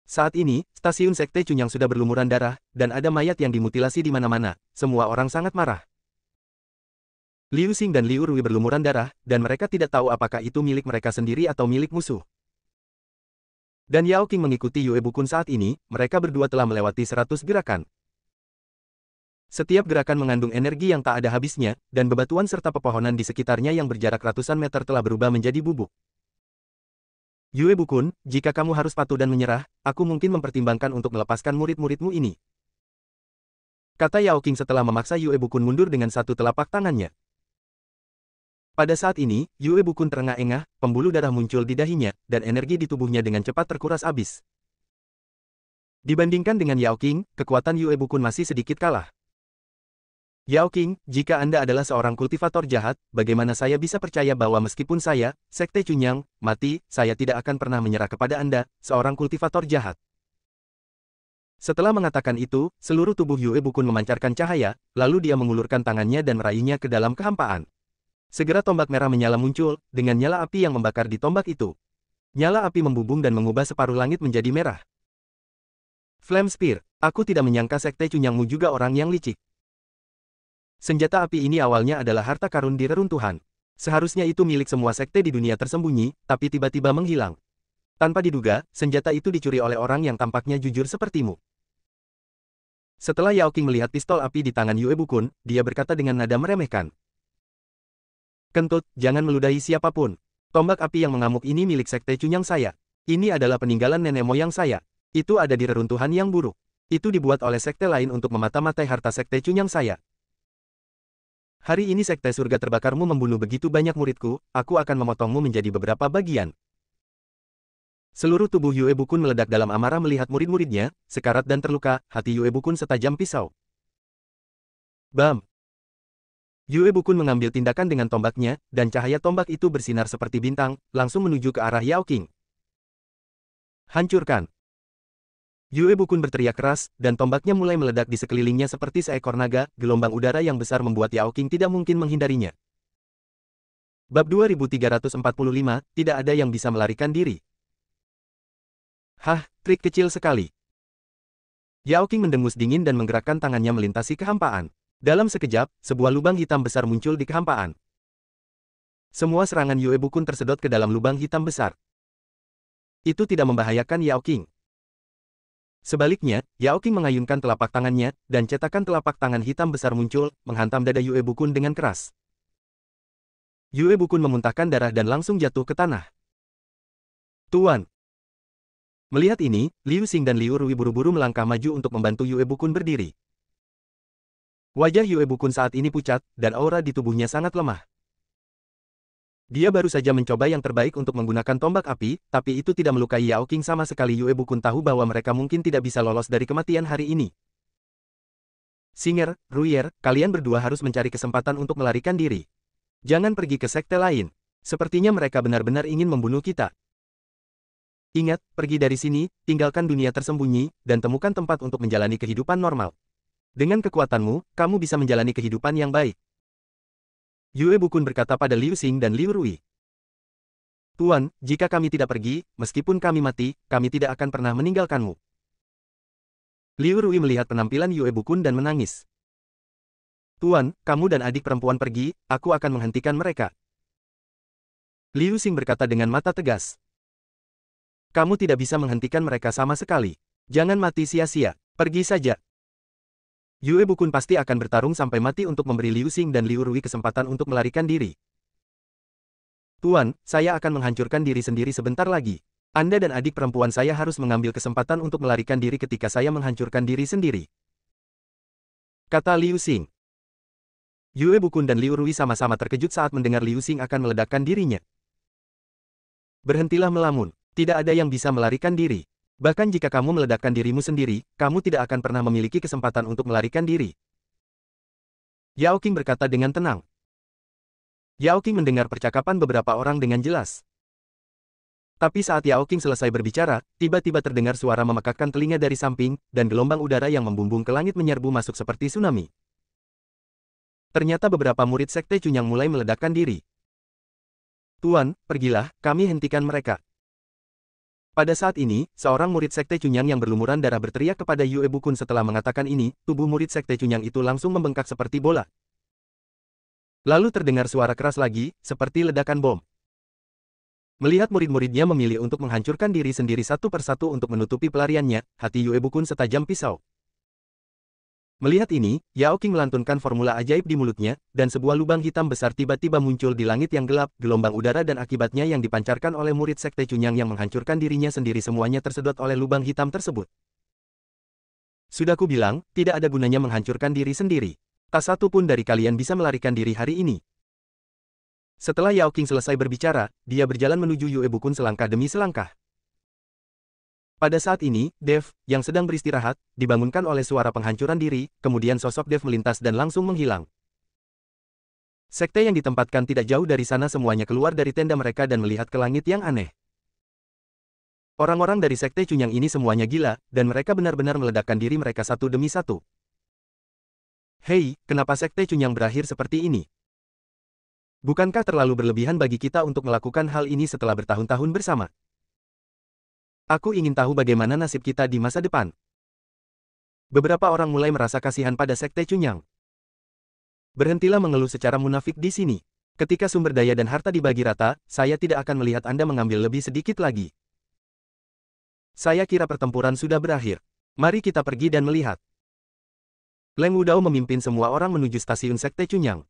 Saat ini, stasiun Sekte Cunyang sudah berlumuran darah, dan ada mayat yang dimutilasi di mana-mana. Semua orang sangat marah. Liu Xing dan Liu Rui berlumuran darah, dan mereka tidak tahu apakah itu milik mereka sendiri atau milik musuh. Dan Yao Qing mengikuti Yue Bukun saat ini, mereka berdua telah melewati 100 gerakan. Setiap gerakan mengandung energi yang tak ada habisnya, dan bebatuan serta pepohonan di sekitarnya yang berjarak ratusan meter telah berubah menjadi bubuk. Yue Bukun, jika kamu harus patuh dan menyerah, aku mungkin mempertimbangkan untuk melepaskan murid-muridmu ini. Kata Yao Qing setelah memaksa Yue Bukun mundur dengan satu telapak tangannya. Pada saat ini, Yue Bukun terengah-engah, pembuluh darah muncul di dahinya, dan energi di tubuhnya dengan cepat terkuras habis. Dibandingkan dengan Yao Qing, kekuatan Yue Bukun masih sedikit kalah. Yao Qing, jika Anda adalah seorang kultivator jahat, bagaimana saya bisa percaya bahwa meskipun saya, Sekte Cunyang, mati, saya tidak akan pernah menyerah kepada Anda, seorang kultivator jahat. Setelah mengatakan itu, seluruh tubuh Yue Bukun memancarkan cahaya, lalu dia mengulurkan tangannya dan meraihnya ke dalam kehampaan. Segera tombak merah menyala muncul, dengan nyala api yang membakar di tombak itu. Nyala api membumbung dan mengubah separuh langit menjadi merah. Flame Spear, aku tidak menyangka Sekte Cunyangmu juga orang yang licik. Senjata api ini awalnya adalah harta karun di reruntuhan. Seharusnya itu milik semua sekte di dunia tersembunyi, tapi tiba-tiba menghilang. Tanpa diduga, senjata itu dicuri oleh orang yang tampaknya jujur sepertimu. Setelah Yao Qing melihat pistol api di tangan Yue Bukun, dia berkata dengan nada meremehkan. Kentut, jangan meludahi siapapun. Tombak api yang mengamuk ini milik Sekte Cunyang saya. Ini adalah peninggalan nenek moyang saya. Itu ada di reruntuhan yang buruk. Itu dibuat oleh sekte lain untuk memata-matai harta Sekte Cunyang saya. Hari ini Sekte Surga Terbakarmu membunuh begitu banyak muridku, aku akan memotongmu menjadi beberapa bagian. Seluruh tubuh Yue Bukun meledak dalam amarah melihat murid-muridnya, sekarat dan terluka, hati Yue Bukun setajam pisau. Bam! Yue Bukun mengambil tindakan dengan tombaknya, dan cahaya tombak itu bersinar seperti bintang, langsung menuju ke arah Yao Qing. Hancurkan! Yue Bukun berteriak keras, dan tombaknya mulai meledak di sekelilingnya seperti seekor naga, gelombang udara yang besar membuat Yao Qing tidak mungkin menghindarinya. Bab 2345, tidak ada yang bisa melarikan diri. Hah, trik kecil sekali. Yao Qing mendengus dingin dan menggerakkan tangannya melintasi kehampaan. Dalam sekejap, sebuah lubang hitam besar muncul di kehampaan. Semua serangan Yue Bukun tersedot ke dalam lubang hitam besar. Itu tidak membahayakan Yao Qing. Sebaliknya, Yao Qing mengayunkan telapak tangannya, dan cetakan telapak tangan hitam besar muncul, menghantam dada Yue Bukun dengan keras. Yue Bukun memuntahkan darah dan langsung jatuh ke tanah. Tuan. Melihat ini, Liu Xing dan Liu Rui buru-buru melangkah maju untuk membantu Yue Bukun berdiri. Wajah Yue Bukun saat ini pucat, dan aura di tubuhnya sangat lemah. Dia baru saja mencoba yang terbaik untuk menggunakan tombak api, tapi itu tidak melukai Yao Qing sama sekali. Yue Bukun tahu bahwa mereka mungkin tidak bisa lolos dari kematian hari ini. Singer, Ruier, kalian berdua harus mencari kesempatan untuk melarikan diri. Jangan pergi ke sekte lain. Sepertinya mereka benar-benar ingin membunuh kita. Ingat, pergi dari sini, tinggalkan dunia tersembunyi, dan temukan tempat untuk menjalani kehidupan normal. Dengan kekuatanmu, kamu bisa menjalani kehidupan yang baik. Yue Bukun berkata pada Liu Xing dan Liu Rui. Tuan, jika kami tidak pergi, meskipun kami mati, kami tidak akan pernah meninggalkanmu. Liu Rui melihat penampilan Yue Bukun dan menangis. Tuan, kamu dan adik perempuan pergi, aku akan menghentikan mereka. Liu Xing berkata dengan mata tegas. Kamu tidak bisa menghentikan mereka sama sekali. Jangan mati sia-sia, pergi saja. Yue Bukun pasti akan bertarung sampai mati untuk memberi Liu Xing dan Liu Rui kesempatan untuk melarikan diri. Tuan, saya akan menghancurkan diri sendiri sebentar lagi. Anda dan adik perempuan saya harus mengambil kesempatan untuk melarikan diri ketika saya menghancurkan diri sendiri. Kata Liu Xing. Yue Bukun dan Liu Rui sama-sama terkejut saat mendengar Liu Xing akan meledakkan dirinya. Berhentilah melamun. Tidak ada yang bisa melarikan diri. Bahkan jika kamu meledakkan dirimu sendiri, kamu tidak akan pernah memiliki kesempatan untuk melarikan diri. Yao Qing berkata dengan tenang. Yao Qing mendengar percakapan beberapa orang dengan jelas. Tapi saat Yao Qing selesai berbicara, tiba-tiba terdengar suara memekakkan telinga dari samping, dan gelombang udara yang membumbung ke langit menyerbu masuk seperti tsunami. Ternyata beberapa murid sekte Cunyang mulai meledakkan diri. Tuan, pergilah, kami hentikan mereka. Pada saat ini, seorang murid sekte Cunyang yang berlumuran darah berteriak kepada Yue Bukun. Setelah mengatakan ini, tubuh murid sekte Cunyang itu langsung membengkak seperti bola. Lalu terdengar suara keras lagi, seperti ledakan bom. Melihat murid-muridnya memilih untuk menghancurkan diri sendiri satu persatu untuk menutupi pelariannya, hati Yue Bukun setajam pisau. Melihat ini, Yao Qing melantunkan formula ajaib di mulutnya, dan sebuah lubang hitam besar tiba-tiba muncul di langit yang gelap. Gelombang udara dan akibatnya yang dipancarkan oleh murid sekte Cunyang yang menghancurkan dirinya sendiri semuanya tersedot oleh lubang hitam tersebut. Sudah kubilang, tidak ada gunanya menghancurkan diri sendiri. Tak satu pun dari kalian bisa melarikan diri hari ini. Setelah Yao Qing selesai berbicara, dia berjalan menuju Yue Bukun selangkah demi selangkah. Pada saat ini, Dev, yang sedang beristirahat, dibangunkan oleh suara penghancuran diri, kemudian sosok Dev melintas dan langsung menghilang. Sekte yang ditempatkan tidak jauh dari sana semuanya keluar dari tenda mereka dan melihat ke langit yang aneh. Orang-orang dari sekte Cunyang ini semuanya gila, dan mereka benar-benar meledakkan diri mereka satu demi satu. Hei, kenapa sekte Cunyang berakhir seperti ini? Bukankah terlalu berlebihan bagi kita untuk melakukan hal ini setelah bertahun-tahun bersama? Aku ingin tahu bagaimana nasib kita di masa depan. Beberapa orang mulai merasa kasihan pada sekte Cunyang. Berhentilah mengeluh secara munafik di sini. Ketika sumber daya dan harta dibagi rata, saya tidak akan melihat Anda mengambil lebih sedikit lagi. Saya kira pertempuran sudah berakhir. Mari kita pergi dan melihat. Leng Wudao memimpin semua orang menuju stasiun sekte Cunyang.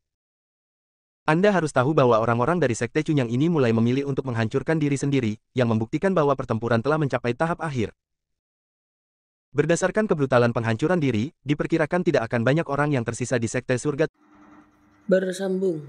Anda harus tahu bahwa orang-orang dari sekte Cunyang ini mulai memilih untuk menghancurkan diri sendiri, yang membuktikan bahwa pertempuran telah mencapai tahap akhir. Berdasarkan kebrutalan penghancuran diri, diperkirakan tidak akan banyak orang yang tersisa di sekte surga. Bersambung.